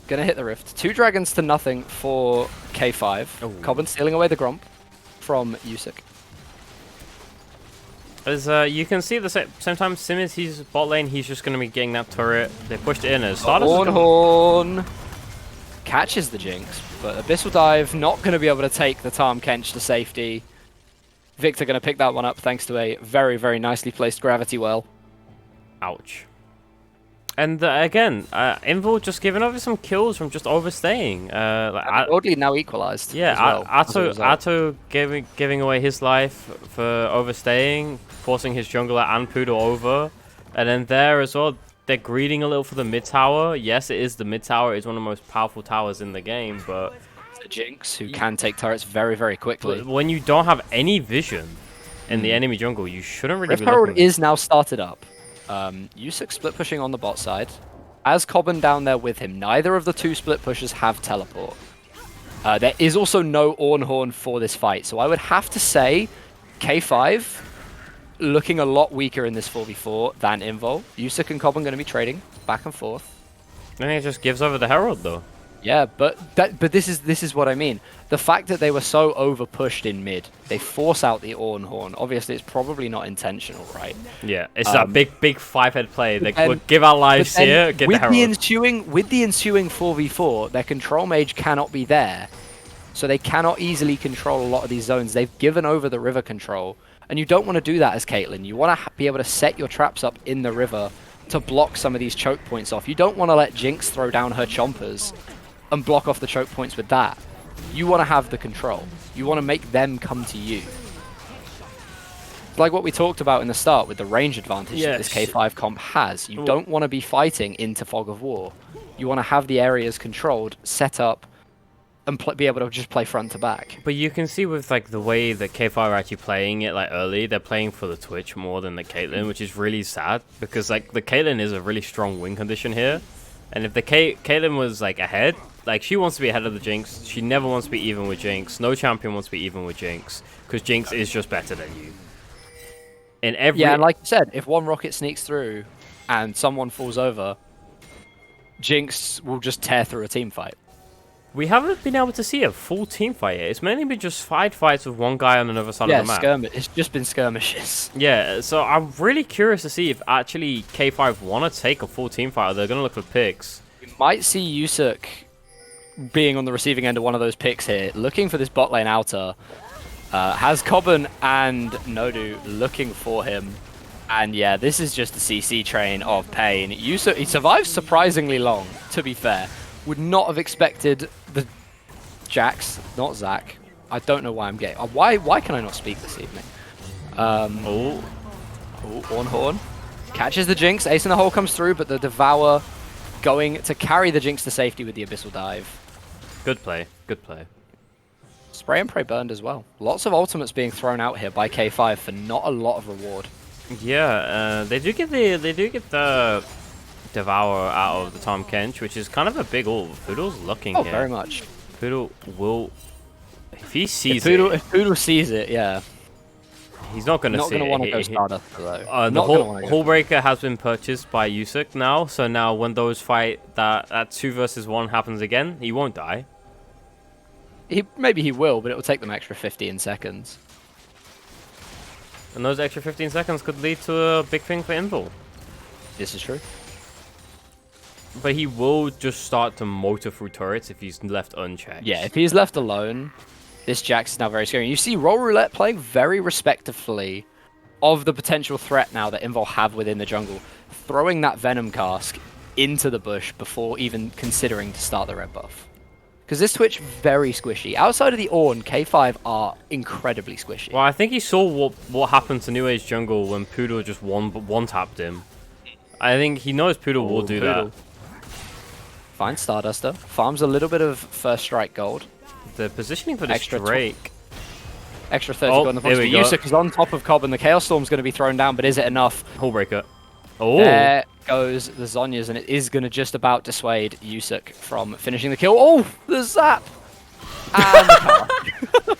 gonna hit the rift. 2 dragons to nothing for K5. Ooh. Cobben stealing away the Gromp from Usyk. As you can see, the same time, Simmons, he's bot lane. He's just going to be getting that turret. They pushed it in as Stardust. Horn catches the Jinx, but Abyssal Dive not going to be able to take the Tarm Kench to safety. Victor going to pick that one up thanks to a very, very nicely placed Gravity Well. Ouch. And again, Invul just giving over some kills from just overstaying. Oddly now equalized. Yeah, as well, Atto giving away his life for overstaying, forcing his jungler and Poodle over. And then there as well, they're greeding a little for the mid tower. Yes, it is the mid tower. It's one of the most powerful towers in the game, but it's a Jinx who can take turrets very, very quickly. when you don't have any vision in the enemy jungle, you shouldn't really Rift be Herald looking. is now started up. Usyk split pushing on the bot side. As Cobben down there with him, neither of the 2 split pushers have teleport. There is also no Ornhorn for this fight, so I would have to say K5 looking a lot weaker in this 4v4 than Invul. Usyk and Cobben going to be trading back and forth. And he just gives over the Herald though. Yeah, but this is what I mean. The fact that they were so over pushed in mid, they force out the Ornhorn. Obviously, it's probably not intentional, right? Yeah, it's that big 5-head play. They then- would give our lives But then here, get the with Herald. with the ensuing 4v4, their control mage cannot be there, so they cannot easily control a lot of these zones. They've given over the river control, and you don't want to do that as Caitlyn. You want to be able to set your traps up in the river to block some of these choke points off. You don't want to let Jinx throw down her chompers and block off the choke points with that. You want to have the control. You want to make them come to you. It's like what we talked about in the start with the range advantage that this K5 comp has. You don't want to be fighting into Fog of War. You want to have the areas controlled, set up, and be able to just play front to back. But you can see with like the way that K5 are actually playing it like early, they're playing for the Twitch more than the Caitlyn, which is really sad because like the Caitlyn is a really strong win condition here. And if the Caitlyn was like ahead, like she wants to be ahead of the Jinx, she never wants to be even with Jinx. No champion wants to be even with Jinx because Jinx is just better than you. In every Yeah, and like you said, if one rocket sneaks through and someone falls over, Jinx will just tear through a team fight. we haven't been able to see a full team fight yet. It's mainly been just fights with one guy on another side of the map. It's just been skirmishes. Yeah, so I'm really curious to see if actually K5 want to take a full team fight or they're going to look for picks. We might see Usyk being on the receiving end of one of those picks here, looking for this bot lane outer. Has Cobben and Nodu looking for him. And yeah, this is just a CC train of pain. Usyk, he survives surprisingly long, to be fair. Would not have expected the Jax, not Zach. I don't know why I'm gay. Why can I not speak this evening? Ornhorn catches the Jinx. Ace in the hole comes through, but the Devour going to carry the Jinx to safety with the Abyssal Dive. Good play, good play. Spray and Pray burned as well. Lots of ultimates being thrown out here by K5 for not a lot of reward. Yeah, they do get the Devour out of the Tom Kench, which is kind of a big ult. Poodle's looking Oh, here. very much. Poodle will... If he sees If Poodle sees it, yeah. he's not going to Not see going to it. want to go Stardust, though. The Hull Breaker has been purchased by Yusuk now, so now when those fight, that 2 versus 1 happens again, he won't die. Maybe he will, but it will take them extra 15 seconds. And those extra 15 seconds could lead to a big thing for Invul. This is true. But he will just start to motor through turrets if he's left unchecked. Yeah, if he's left alone, this Jax is now very scary. You see Roll Roulette playing very respectively of the potential threat now that Invul have within the jungle, throwing that Venom Cask into the bush before even considering to start the red buff. Because this Twitch, very squishy. Outside of the Ornn, K5 are incredibly squishy. Well, I think he saw what happened to New Age Jungle when Poodle just one-tapped him. I think he knows Poodle will do that. Finds Starduster. Farms a little bit of first strike gold. The positioning for this Drake. Extra 30 gold in the box. But Yusuk is on top of Cobb, and the Chaos Storm's going to be thrown down, but is it enough? Hullbreaker. Oh! There goes the Zhonya's, and it is going to just about dissuade Yusuk from finishing the kill. Oh! The zap! And the power.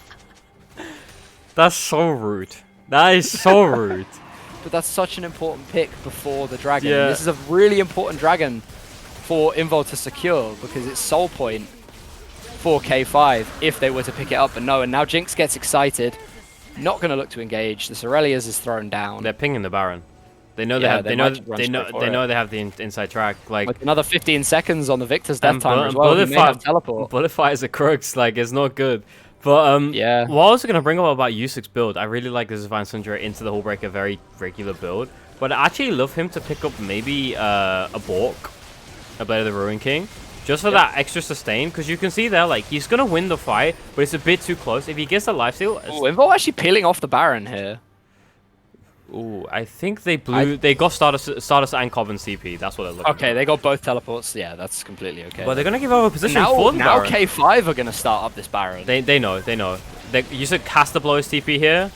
That's so rude. That is so rude. But that's such an important pick before the dragon. Yeah. This is a really important dragon for Invul to secure, because it's soul point for K5 if they were to pick it up, but no. And now Jinx gets excited, not going to look to engage. The Sorelias is thrown down. They're pinging the Baron. They know they have. They know they have the inside track. Like with another 15 seconds on the Victor's death timer as well. He may have teleport. Bullet fires are crooks. Like it's not good. But yeah. What I was gonna bring up about Yusuk's build, I really like this Divine Sundra into the Hullbreaker, very regular build. But I actually love him to pick up maybe a Bork, a Blade of the Ruin King, just for that extra sustain. Because you can see there, like he's gonna win the fight, but it's a bit too close. If he gets a lifesteal, Invul actually peeling off the Baron here. Ooh, I think they blew. They got Stardust and Cobb and CP. That's what they're looking Okay, they got both teleports. Yeah, that's completely okay. But they're gonna give over a position now, for the now Baron. K5 are gonna start up this Baron. They know. Yusuk has to blow his TP here,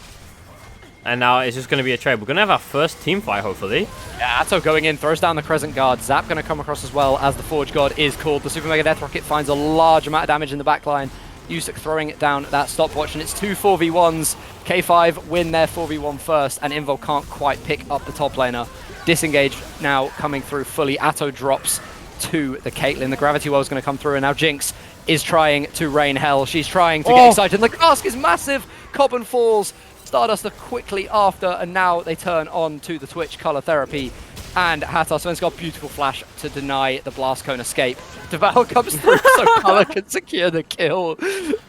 and now it's just gonna be a trade. We're gonna have our first team fight, hopefully. Yeah, Atto going in, throws down the Crescent Guard. Zap gonna come across as well as the Forge God is called. The Super Mega Death Rocket finds a large amount of damage in the backline. Yusuk throwing it down that stopwatch, and it's 2 4v1s. K5 win their 4v1 first, and Invul can't quite pick up the top laner. Disengage now coming through fully. Atto drops to the Caitlyn. The Gravity Well is going to come through, and now Jinx is trying to rain hell. She's trying to get excited, and the cask is massive. Cobbin falls. Stardust quickly after, and now they turn on to the Twitch color therapy. And Hatar Sven's got a beautiful flash to deny the Blast Cone escape. Deval comes through so Color can secure the kill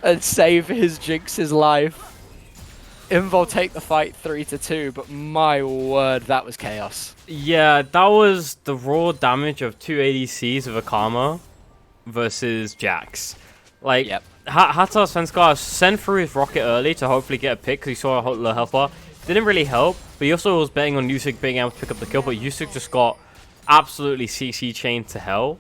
and save his Jinx's life. Invul take the fight 3-2, but my word, that was chaos. Yeah, that was the raw damage of 2 ADCs of a Karma versus Jax. Like, Hatar Svenskar sent through his rocket early to hopefully get a pick because he saw a low health bar. Didn't really help, but he also was betting on Yusuk being able to pick up the kill, but Yusuk just got absolutely CC chained to hell.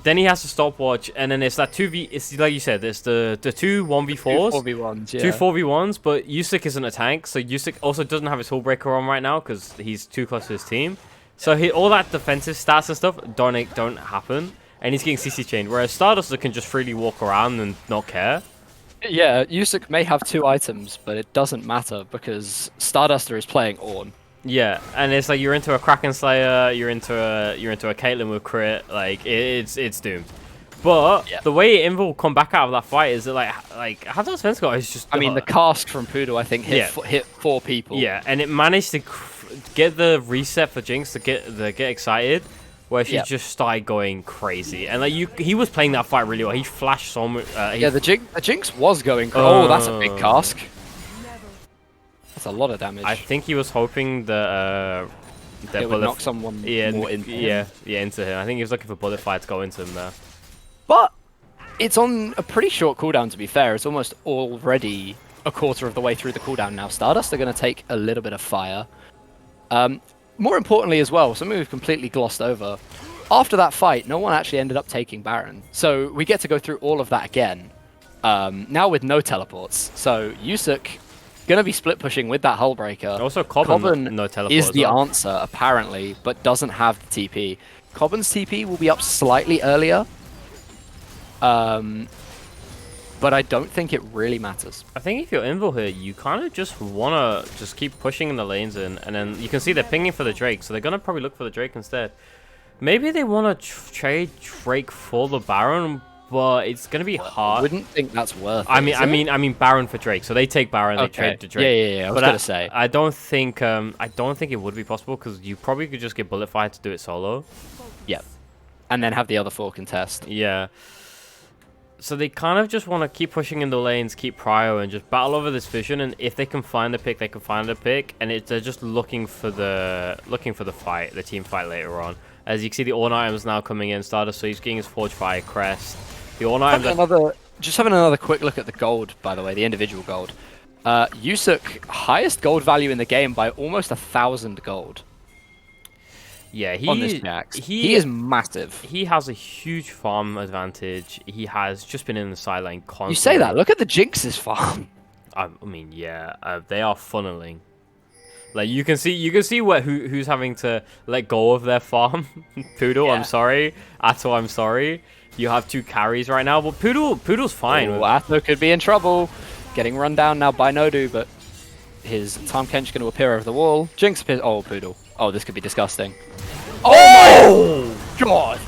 Then he has to stopwatch, and then it's that 2v... It's like you said, it's the 2 1v4s. 2 4v1s, yeah. 2 4v1s, but Yusuk isn't a tank, so Yusuk also doesn't have his Hullbreaker on right now because he's too close to his team. So all that defensive stats and stuff don't happen, and he's getting CC chained, whereas Stardust can just freely walk around and not care. Yeah, Yusuk may have 2 items, but it doesn't matter because Starduster is playing Ornn. Yeah, and it's like you're into a Kraken Slayer, you're into a Caitlyn with crit, like it's doomed. But the way Invul come back out of that fight is that like Hatar Svenskar is just. I mean, the cask from Poodle I think hit 4 people. Yeah, and it managed to get the reset for Jinx to get excited, where she just started going crazy, and like he was playing that fight really well. He flashed so much. Yeah, the Jinx was going. Oh, that's a big cask. That's a lot of damage. I think he was hoping that it would knock someone more into him. Into him. I think he was looking for bullet fire to go into him there. But it's on a pretty short cooldown, to be fair. It's almost already a quarter of the way through the cooldown now. Stardust are going to take a little bit of fire. More importantly as well, something we've completely glossed over. After that fight, no one actually ended up taking Baron. So we get to go through all of that again. Now with no teleports. So Yusuk going to be split pushing with that Hullbreaker. Also, Cobbin no teleport is the answer, apparently, but doesn't have the TP. Cobbin's TP will be up slightly earlier. but I don't think it really matters. I think if you're Invul here, you kind of just want to just keep pushing the lanes in, and then you can see they're pinging for the Drake, so they're going to probably look for the Drake instead. Maybe they want to trade Drake for the Baron, but it's going to be hard. I wouldn't think that's worth it. I mean Baron for Drake. So they take Baron, they trade the Drake. Yeah. I was going to say. I don't think it would be possible because you probably could just get Bullet Fire to do it solo. Yep. And then have the other 4 contest. Yeah. So they kind of just want to keep pushing in the lanes, keep prio, and just battle over this vision. And if they can find a pick, they can find a pick. And they're just looking for the fight, the team fight later on. As you can see, the Ornn items now coming in. Stardust, so he's getting his Forge Fire crest. The Ornn items. Just having another quick look at the gold, by the way, the individual gold. Yusuk, highest gold value in the game by almost 1,000 gold. Yeah, he is massive. He has a huge farm advantage. He has just been in the sideline constantly. You say that. Look at the Jinx's farm. I mean, yeah, they are funneling. Like you can see who's having to let go of their farm. Poodle, yeah. I'm sorry. Atto, I'm sorry. You have 2 carries right now, but Poodle's fine. Oh, Atto could be in trouble. Getting run down now by Nodu, but his Tahm Kench going to appear over the wall. Jinx appears. Oh, Poodle. Oh, this could be disgusting. Oh my god!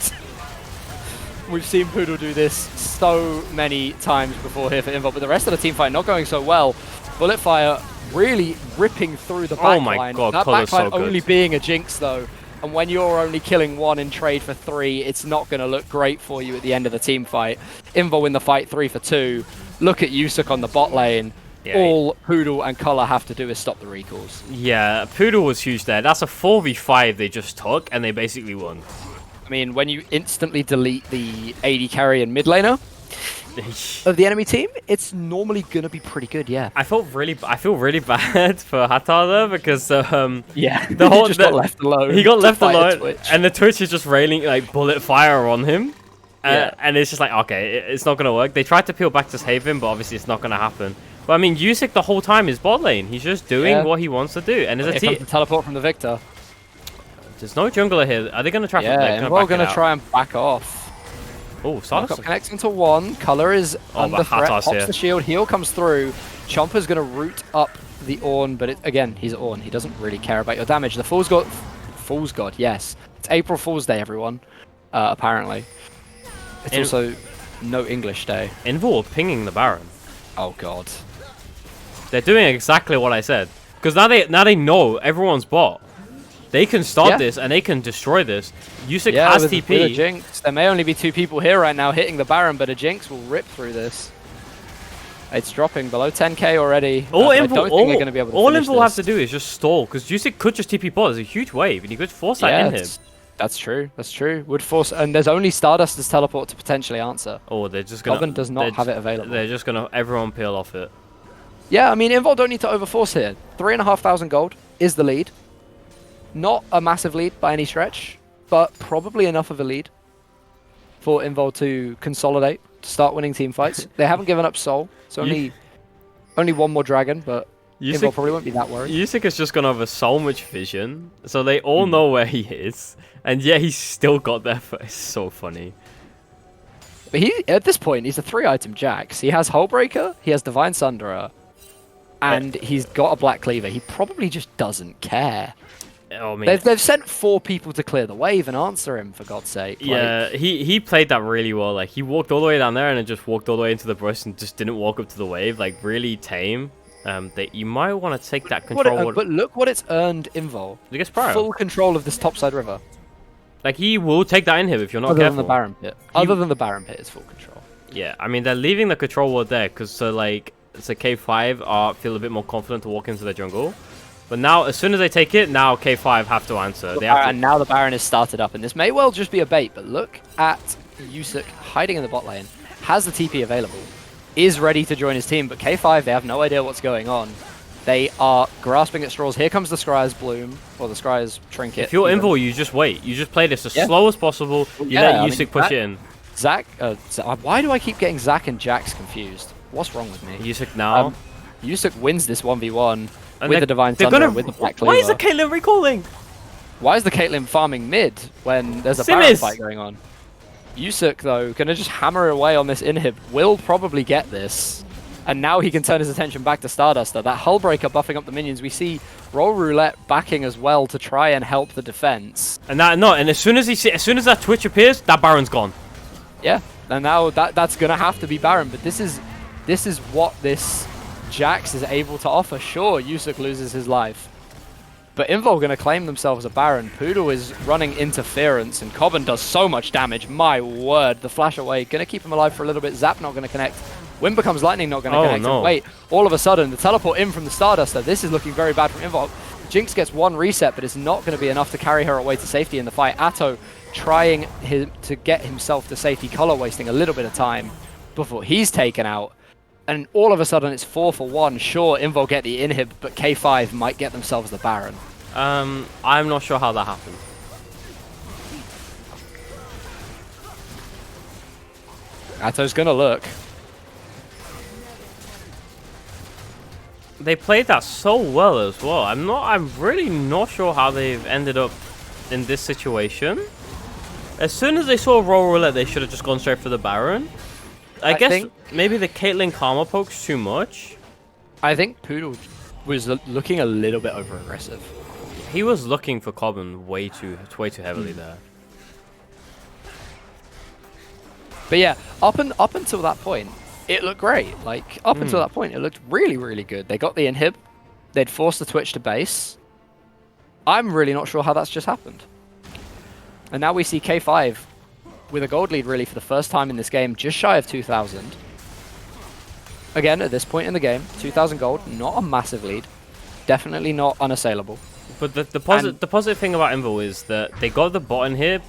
We've seen Poodle do this so many times before here for Invul, but the rest of the team fight not going so well. Bullet Fire really ripping through the backline. Oh my god, that backline so only being a Jinx though. And when you're only killing 1 in trade for 3, it's not going to look great for you at the end of the team fight. Invul win the fight 3 for 2. Look at Yusuk on the bot lane. Yeah, all Poodle and Color have to do is stop the recalls. Yeah, Poodle was huge there. That's a 4v5 they just took, and they basically won. I mean, when you instantly delete the AD carry and mid laner of the enemy team, it's normally gonna be pretty good. Yeah. I feel really bad for Hatar there because yeah, the whole he just got left alone. He got left alone, and the Twitch is just railing like Bullet Fire on him. And it's just like, okay, it's not gonna work. They tried to peel back to save him, but obviously it's not gonna happen. But I mean, Yusuk the whole time is bot lane. He's just doing what he wants to do. And there's Here comes the teleport from the Victor. There's no jungler here. Are they going to try? Yeah, we're going to try and back off. Oh, Stardust connecting to 1. Color is under threat. Pops the shield. Heal comes through. Chomper's going to root up the Ornn, but again, he's Ornn. He doesn't really care about your damage. The Fool's God, yes. It's April Fool's Day, everyone. Apparently. It's also no English day. Invul pinging the Baron. Oh god. They're doing exactly what I said. Because now they know everyone's bot. They can start this and they can destroy this. Yusuk has TP. With a Jinx. There may only be 2 people here right now hitting the Baron, but a Jinx will rip through this. It's dropping below 10k already. All I don't think they're going to be able to finish Invul have to do is just stall, because Yusuk could just TP bot. There's a huge wave, and he could force that in him. That's true. That's true. Would force, and there's only Stardust's teleport to potentially answer. Oh, they're just gonna. Goblin does not have it available. They're just gonna everyone peel off it. Yeah, I mean, Invul don't need to overforce here. 3,500 gold is the lead. Not a massive lead by any stretch, but probably enough of a lead for Invul to consolidate, to start winning team fights. They haven't given up Soul, so only 1 more dragon, but Invul probably won't be that worried. Yusuk is just gonna have so much vision, so they all know where he is, and yet he's still got there. It's so funny. But at this point, he's a 3-item Jax. He has Hullbreaker, he has Divine Sunderer, and he's got a Black Cleaver. He probably just doesn't care. Oh, I mean, they've sent 4 people to clear the wave and answer him, for God's sake. Yeah, he played that really well. Like, he walked all the way down there and then just walked all the way into the brush and just didn't walk up to the wave. Like, really tame. You might want to take that control. But look what it's earned Invul. He gets prio. Full control of this topside river. Like, he will take that inhib if you're not careful. Other than the Baron Pit is full control. Yeah, I mean, they're leaving the control ward there because, so K5 feel a bit more confident to walk into the jungle. But now, as soon as they take it, now K5 have to answer. And now the Baron is started up, and this may well just be a bait, but look at Yusuk hiding in the bot lane, has the TP available, is ready to join his team, but K5, they have no idea what's going on. They are grasping at straws. Here comes the Scryer's Bloom, or the Scryer's Trinket. If you're Invul, you just wait. You just play this as slow as possible. You let Yusuk push it in. Zac, why do I keep getting Zac and Jax confused? What's wrong with me? Yusuk now. Yusuk wins this 1v1 with the Divine Thunder, with the Black Cleaver. Why is the Caitlyn recalling? Why is the Caitlyn farming mid when there's a Baron fight going on? Yusuk, though, going to just hammer away on this inhib. Will probably get this. And now he can turn his attention back to Starduster. That Hull Breaker buffing up the minions. We see Roll Roulette backing as well to try and help the defense. And as soon as that Twitch appears, that Baron's gone. Yeah, and now that's going to have to be Baron. But this is what this Jax is able to offer. Sure, Yusuk loses his life. But Invul going to claim themselves a Baron. Poodle is running interference, and Cobban does so much damage. My word, the flash away. Going to keep him alive for a little bit. Zap not going to connect. Wind becomes lightning, not going to connect. No. And wait, all of a sudden, the teleport in from the Starduster. This is looking very bad from Invul. Jinx gets one reset, but it's not going to be enough to carry her away to safety in the fight. Atto trying to get himself to safety. Color wasting a little bit of time before he's taken out. And all of a sudden, it's 4 for 1. Sure, Invul get the inhib, but K5 might get themselves the Baron. I'm not sure how that happened. Atto's gonna look. They played that so well as well. I'm really not sure how they've ended up in this situation. As soon as they saw Roll Roulette, they should have just gone straight for the Baron. I guess maybe the Caitlyn Karma poke's too much. I think Poodle was looking a little bit over aggressive. He was looking for Cobban way too heavily there. But yeah, up until that point, it looked great. Like, up until that point, it looked really, really good. They got the inhib. They'd forced the Twitch to base. I'm really not sure how that's just happened. And now we see K5 with a gold lead, really, for the first time in this game, just shy of 2,000. Again, at this point in the game, 2,000 gold, not a massive lead. Definitely not unassailable. But the positive thing about Invul is that they got the bot inhib,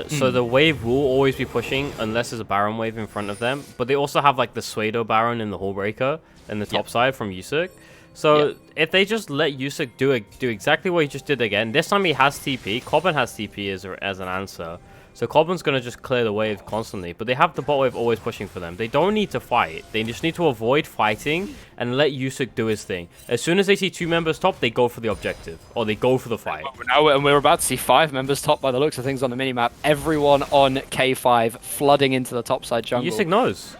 so the wave will always be pushing unless there's a Baron wave in front of them. But they also have like the Pseudo Baron in the Hull Breaker in the top side from Yusuk. So if they just let Yusuk do exactly what he just did again, this time he has TP. Cobban has TP as an answer. So Cobban's going to just clear the wave constantly. But they have the bot wave always pushing for them. They don't need to fight. They just need to avoid fighting and let Yusuk do his thing. As soon as they see 2 members top, they go for the objective. Or they go for the fight. Now we're about to see 5 members top by the looks of things on the minimap. Everyone on K5 flooding into the top side jungle. Yusuk knows.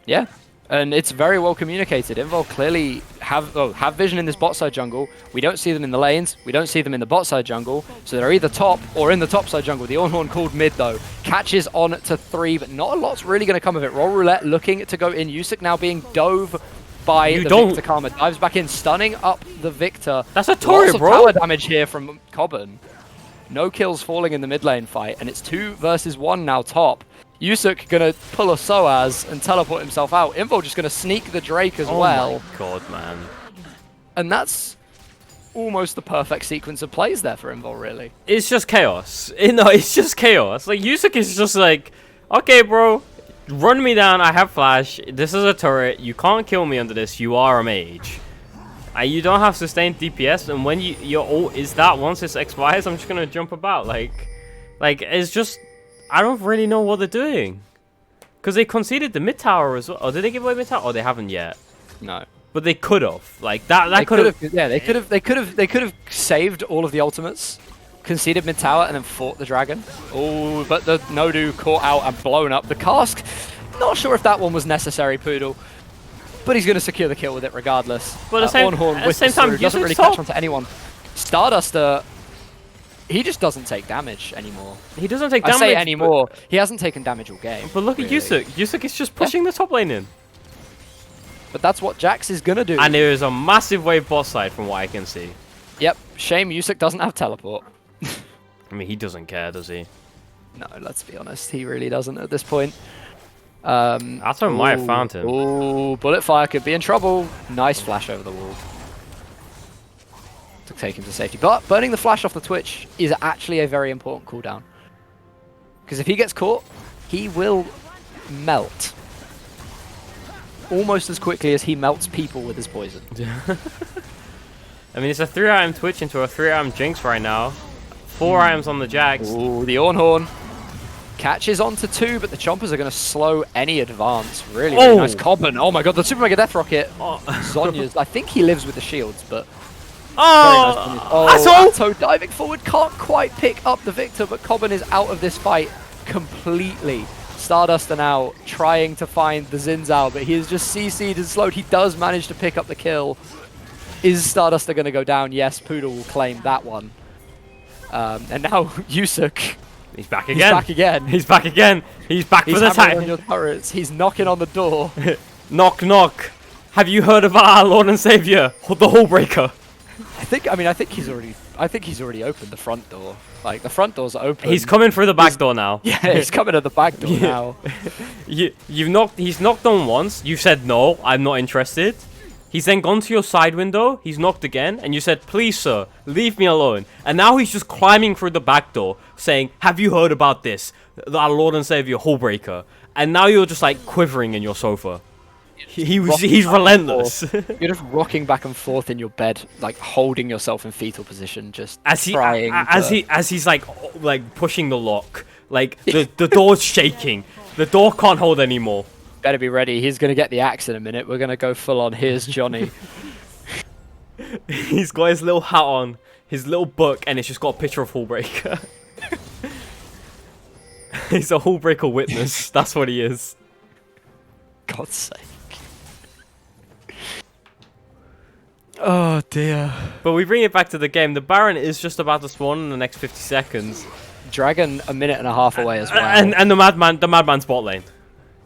Yeah. And it's very well communicated. Invul clearly have vision in this bot side jungle. We don't see them in the lanes. We don't see them in the bot side jungle. So they're either top or in the top side jungle. The Ornhorn called mid though. Catches on to 3, but not a lot's really going to come of it. Roll Roulette looking to go in. Yusuk now being dove by the Victor Karma. Dives back in, stunning up the Victor. That's a turret, bro. Lots of tower damage here from Cobban. No kills falling in the mid lane fight. And it's 2 versus 1 now top. Yusuk gonna pull a Soaz and teleport himself out. Invul just gonna sneak the Drake as well. Oh my god, man. And that's almost the perfect sequence of plays there for Invul, really. It's just chaos. It's just chaos. Like, Yusuk is just like, okay, bro, run me down. I have flash. This is a turret. You can't kill me under this. You are a mage. You don't have sustained DPS, and when your ult is that, once this expires, I'm just gonna jump about. Like it's just, I don't really know what they're doing. Because they conceded the mid tower as well. Oh, did they give away mid tower? Oh, they haven't yet. No. But they could have. Like that could have. Yeah, they could have saved all of the ultimates, conceded mid tower, and then fought the dragon. Oh, but the Nodu caught out and blown up the cask. Not sure if that one was necessary, Poodle. But he's going to secure the kill with it regardless. But at the same time, doesn't really catch on to anyone. Starduster, he just doesn't take damage anymore. He doesn't take damage. I say anymore. He hasn't taken damage all game. But look at Yusuk. Yusuk is just pushing the top lane in. But that's what Jax is going to do. And there is a massive wave bot side from what I can see. Yep. Shame Yusuk doesn't have teleport. I mean, he doesn't care, does he? No, let's be honest. He really doesn't at this point. That's what might have found him. Oh, Bullet Fire could be in trouble. Nice flash over the wall to take him to safety. But burning the flash off the Twitch is actually a very important cooldown. Because if he gets caught, he will melt. Almost as quickly as he melts people with his poison. I mean, it's a 3-item Twitch into a 3-item Jinx right now. 4 items on the Jax. Ooh, the Ornhorn catches onto 2, but the Chompers are going to slow any advance. Really, really nice. Cobban. Oh my god, the Super Mega Death Rocket. Zonya's. I think he lives with the shields, but... Oh, Atto diving forward. Can't quite pick up the Victor, but Cobban is out of this fight completely. Stardust are now trying to find the Xin Zhao, but he is just CC'd and slowed. He does manage to pick up the kill. Is Stardust going to go down? Yes, Poodle will claim that one. And now Yusuk. He's back He's again. back again. He's back again. He's back He's for the hammering on time. your turrets. He's knocking on the door. Knock, knock. Have you heard of our Lord and Savior, the Hullbreaker? I think he's already opened the front door. Like, the front door's open. He's coming through the back door now. Yeah, he's coming at the back door now. He's knocked on once. You said no, I'm not interested. He's then gone to your side window. He's knocked again, and you said, "Please, sir, leave me alone." And now he's just climbing through the back door, saying, "Have you heard about this? Our Lord and Savior, Hullbreaker." And now you're just like quivering in your sofa. He's relentless. You're just rocking back and forth in your bed, like holding yourself in fetal position, just as he's like pushing the lock, like the door's shaking. The door can't hold anymore. Better be ready. He's gonna get the axe in a minute. We're gonna go full on. Here's Johnny. He's got his little hat on, his little book, and it's just got a picture of Hullbreaker. He's a Hullbreaker witness. That's what he is. God's sake. Oh dear. But we bring it back to the game. The Baron is just about to spawn in the next 50 seconds. Dragon a minute and a half away as well. And the Madman's bot lane.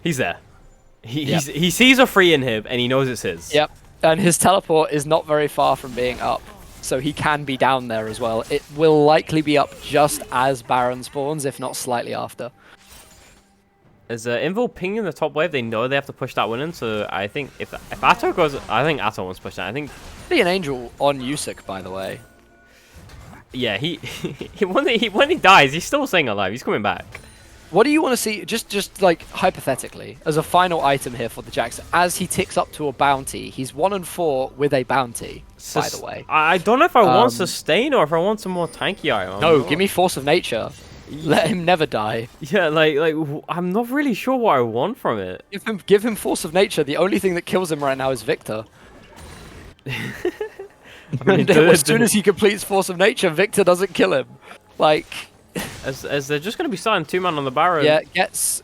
He's there. He sees a free inhib and he knows it's his. Yep. And his teleport is not very far from being up, so he can be down there as well. It will likely be up just as Baron spawns, if not slightly after. As Invul pinging the top wave, they know they have to push that one in. So I think if Atto goes, I think Atto wants to push that. I think. See an angel on Yusuk, by the way. Yeah, when he dies, he's still staying alive. He's coming back. What do you want to see? Just like hypothetically, as a final item here for the Jax, as he ticks up to a bounty, he's 1 and 4 with a bounty. By the way, I don't know if I want sustain or if I want some more tanky item. No, give me force of nature. Let him never die. Yeah, like I'm not really sure what I want from it. Give him force of nature. The only thing that kills him right now is Victor. I mean, as soon as he completes force of nature, Victor doesn't kill him. Like, as they're just going to be starting 2-man on the Baron. Yeah, gets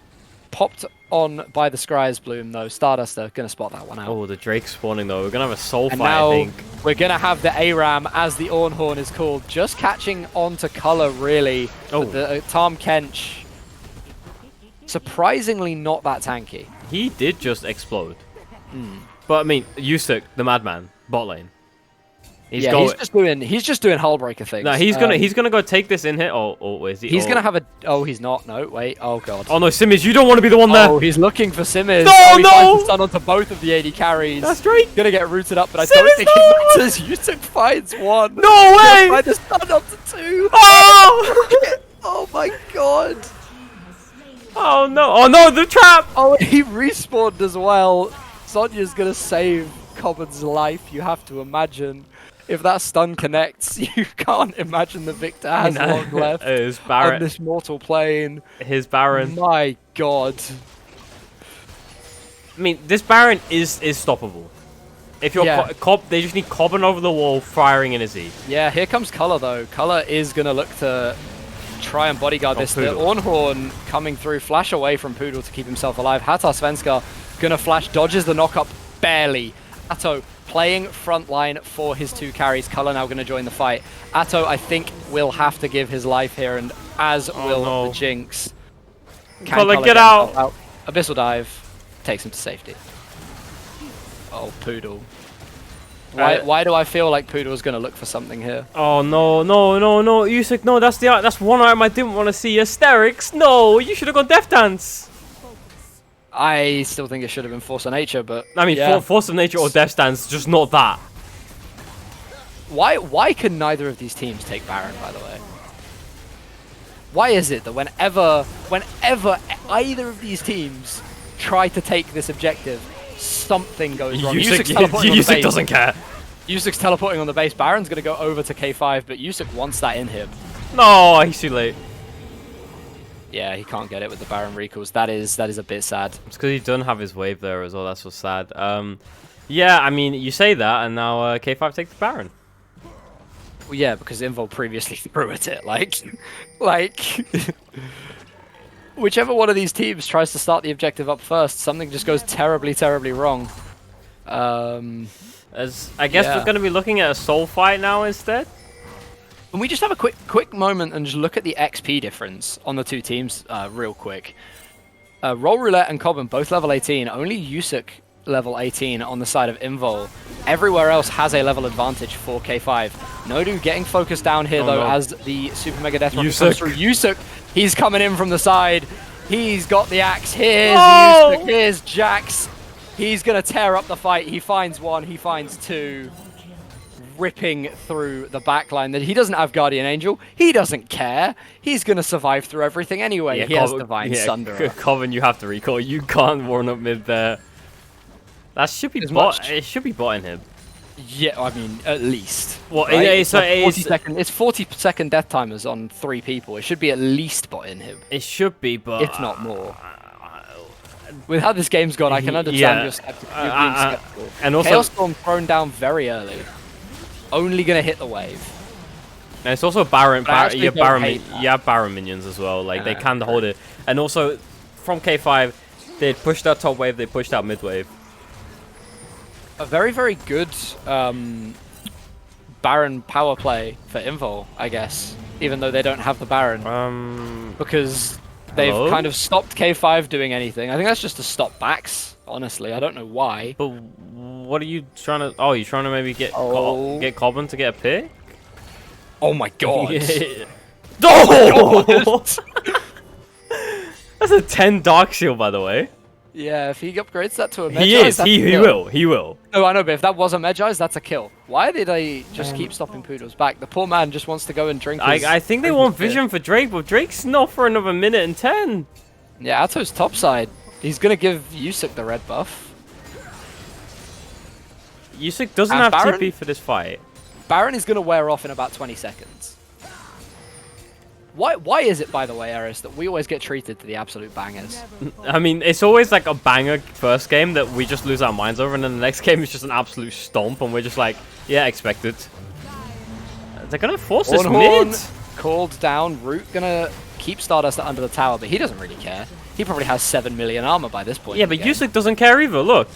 popped on by the Scry's Bloom though. Stardust are going to spot that one out. Oh, the Drake spawning though. We're going to have a soul And fight, now I think. we're going to have the ARAM, as the Ornhorn is called, just catching on to color really. Oh. The Tahm Kench, surprisingly not that tanky. He did just explode. But I mean, Yusuk, the madman, bot lane. He's just doing Hullbreaker things. No, he's gonna go take this in hit. Or is he? He's gonna have a. Oh, he's not. No, wait. Oh god. Oh no, Simiz, you don't want to be the one there. Oh, he's looking for Simiz. No, oh, he no! finds the stun onto both of the AD carries. That's Drake. Gonna get rooted up, but I Simiz, don't think no! it matters. Yusuk finds one. No way! Find the stun onto 2. Oh! Oh my god. Oh no! Oh no! The trap! Oh, he respawned as well. Sonya's gonna save Cobben's life. You have to imagine. If that stun connects, you can't imagine the Victor has long left His Baron. on this mortal plane. His Baron. My god. I mean, this Baron is stoppable. If you're Yeah. they just need Cobben over the wall, firing in his E. Yeah, here comes Color though. Color is gonna look to try and bodyguard this. The Poodle. Ornhorn coming through, flash away from Poodle to keep himself alive. Hatar Svenska gonna flash, dodges the knock-up barely. Atto playing front line for his 2 carries. Color now gonna join the fight. Atto, I think, will have to give his life here, and as will no. the Jinx. Can Color, Color get out! Abyssal dive takes him to safety. Oh, Poodle. Why do I feel like Poodle's gonna look for something here? Oh no, Yusuk, no, that's one item I didn't want to see. Hysterics, no, you should have gone Death Dance. I still think it should have been Force of Nature, but I mean, yeah. Force of Nature or Death Dance, just not that. Why can neither of these teams take Baron, by the way? Why is it that whenever either of these teams try to take this objective, something goes wrong? Yusuk doesn't care. Yusuk's teleporting on the base. Baron's going to go over to K5, but Yusuk wants that in him. No, he's too late. Yeah, he can't get it with the Baron recalls. That is a bit sad. It's because he doesn't have his wave there as well. That's what's sad. Yeah, I mean, you say that, and now K5 takes the Baron. Well, yeah, because Invul previously threw at it. Like, whichever one of these teams tries to start the objective up first, something just goes terribly, terribly wrong. As I guess we're Yeah. going to be looking at a soul fight now instead. Can we just have a quick moment and just look at the XP difference on the two teams real quick? Roll Roulette and Cobham both level 18. Only Yusuk level 18 on the side of Invul. Everywhere else has a level advantage for K5. Nodu getting focused down here though as the Super Mega Death Rocket comes through. Yusuk, he's coming in from the side. He's got the axe. Here's Yusuk. Here's Jax. He's going to tear up the fight. He finds one. He finds two. Ripping through the backline. That he doesn't have Guardian Angel. He doesn't care. He's going to survive through everything anyway. Yeah, he has Divine Sunder. Coven, you have to recall. You can't warn up mid there. That should be bot. It should be bot in him. Yeah, I mean, at least. Well, right? it's 40-second death timers on 3 people. It should be at least bot in him. It should be, but if not more. With how this game's gone, I can understand you're being skeptical. And also, Chaos Storm thrown down very early. Only gonna hit the wave. And it's also Baron. You have Baron minions as well. Like they can hold it. And also, from K5, they pushed out top wave. They pushed out mid wave. A very, very good Baron power play for Invul, I guess. Even though they don't have the Baron. Because they've kind of stopped K5 doing anything. I think that's just to stop backs, honestly. I don't know why. But what are you trying to... Oh, you're trying to maybe get Cobham to get a pick? Oh my god. Oh! That's a 10 Dark Shield, by the way. Yeah, if he upgrades that to a Medjay, he is. He will. No, I know, but if that was a Medjay, that's a kill. Why did they just keep stopping Poodle's back? The poor man just wants to go and drink his... I think they want vision for Drake, but Drake's not for another minute and 10. Yeah, Ato's topside. He's going to give Yusuk the red buff. Yusuk doesn't have Baron? TP for this fight. Baron is going to wear off in about 20 seconds. Why is it, by the way, Eris, that we always get treated to the absolute bangers? I mean, it's always like a banger first game that we just lose our minds over, and then the next game is just an absolute stomp, and we're just like, yeah, expected. They're going to force this mid. Called down. Root going to keep Stardust under the tower, but he doesn't really care. He probably has 7 million armor by this point. Yeah, but Yusuk doesn't care either, look.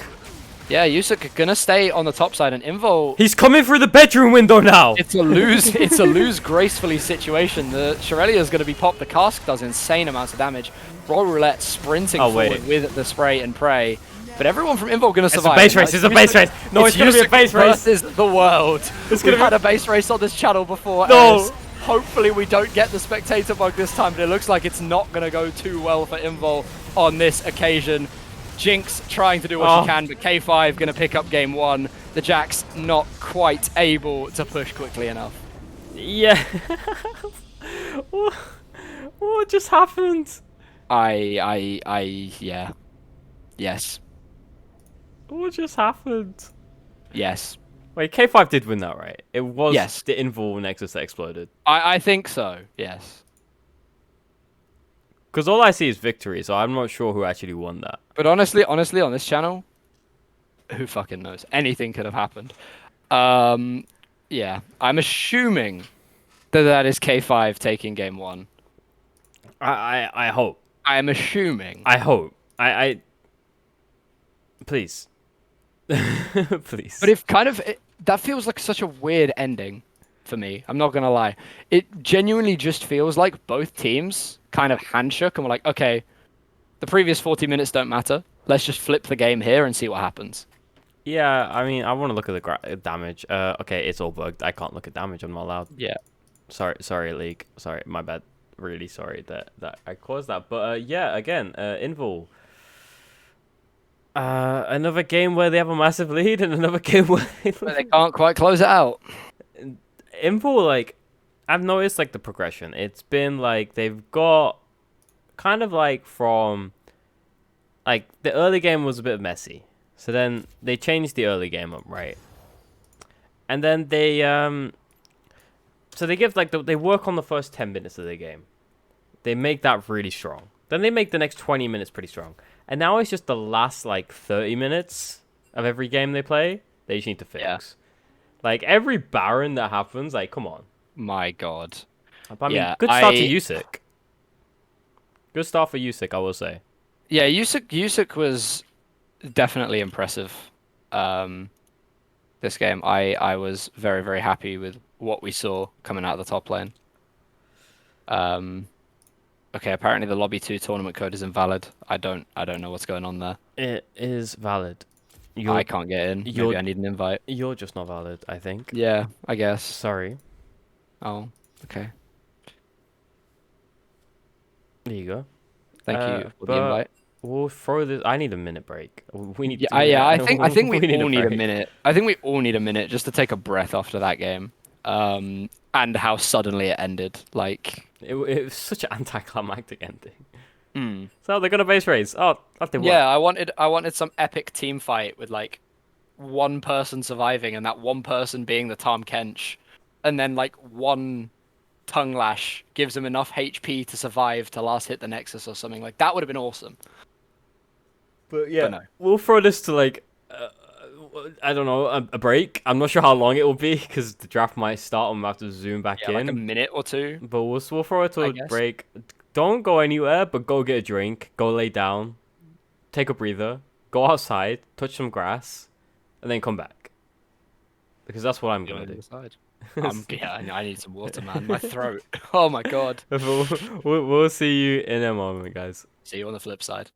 Yeah, Yusuk gonna stay on the top side, and Invul... He's coming through the bedroom window now! It's a lose gracefully situation. The Shirelia's gonna be popped. The cask does insane amounts of damage. Roll Roulette sprinting forward with the spray and pray. But everyone from Invul gonna survive. It's a base race, it's a base race! No, it's gonna be a base race! Versus the world. We've had a base race on this channel before. No! Hopefully we don't get the spectator bug this time, but it looks like it's not gonna go too well for Invul on this occasion. Jinx trying to do what she can, but K5 going to pick up game 1. The Jax not quite able to push quickly enough. Yeah. What just happened? Yeah. Yes. What just happened? Yes. Wait, K5 did win that, right? It was the Invul Nexus that exploded. I think so, yes. Because all I see is victory, so I'm not sure who actually won that. But honestly, on this channel, who fucking knows? Anything could have happened. Yeah, I'm assuming that is K5 taking game 1. I hope. I am assuming. I hope. Please. Please. But if that feels like such a weird ending for me. I'm not gonna lie. It genuinely just feels like both teams kind of handshook and were like, okay, the previous 40 minutes don't matter. Let's just flip the game here and see what happens. Yeah, I mean, I want to look at the damage. Okay, it's all bugged. I can't look at damage. I'm not allowed. Yeah. Sorry, League. Sorry, my bad. Really sorry that I caused that. But yeah, again, Invul. Another game where they have a massive lead, and another game where they can't quite close it out. Invul, like, I've noticed like the progression. It's been like they've got kind of like from like the early game was a bit messy, so then they changed the early game up, right? And then they so they give like they work on the first 10 minutes of the game. They make that really strong. Then they make the next 20 minutes pretty strong. And now it's just the last like 30 minutes of every game they play. They just need to fix. Yeah. Like every Baron that happens, like come on. My God. I mean, good start to Yusuk. Good start for Usyk, I will say. Yeah, Yusuk was definitely impressive. Um, this game, I was very very happy with what we saw coming out of the top lane. Um, okay, apparently the lobby 2 tournament code is invalid. I don't know what's going on there. It is valid. I You're can't get in. Maybe you're I need an invite. you're just not valid, I think. Yeah, I guess. Sorry. Oh, okay. There you go. Thank you for the But invite. we'll throw this. I need a minute break. We need Yeah, we need I think we we need a all need a break. minute. I think we all need a minute just to take a breath after that game. And how suddenly it ended. Like, It was such an anticlimactic ending. hmm. So they're gonna base raise. Oh, that did work. Yeah, I wanted some epic team fight with like one person surviving and that one person being the Tom Kench, and then like one tongue lash gives him enough HP to survive to last hit the Nexus or something. Like that would have been awesome. But But yeah, no. we'll throw this to like I don't know a break. I'm not sure how long it will be because the draft might start and we'll have to zoom back Yeah, like a in. minute or two, But we'll throw it to I a guess. break. Don't go anywhere, but go get a drink. Go lay down. Take a breather. Go outside. Touch some grass, and then come back because that's what I'm You on gonna the do. other side. Yeah, I need some water, man. My throat. Oh my God. we'll see you in a moment, guys. See you on the flip side.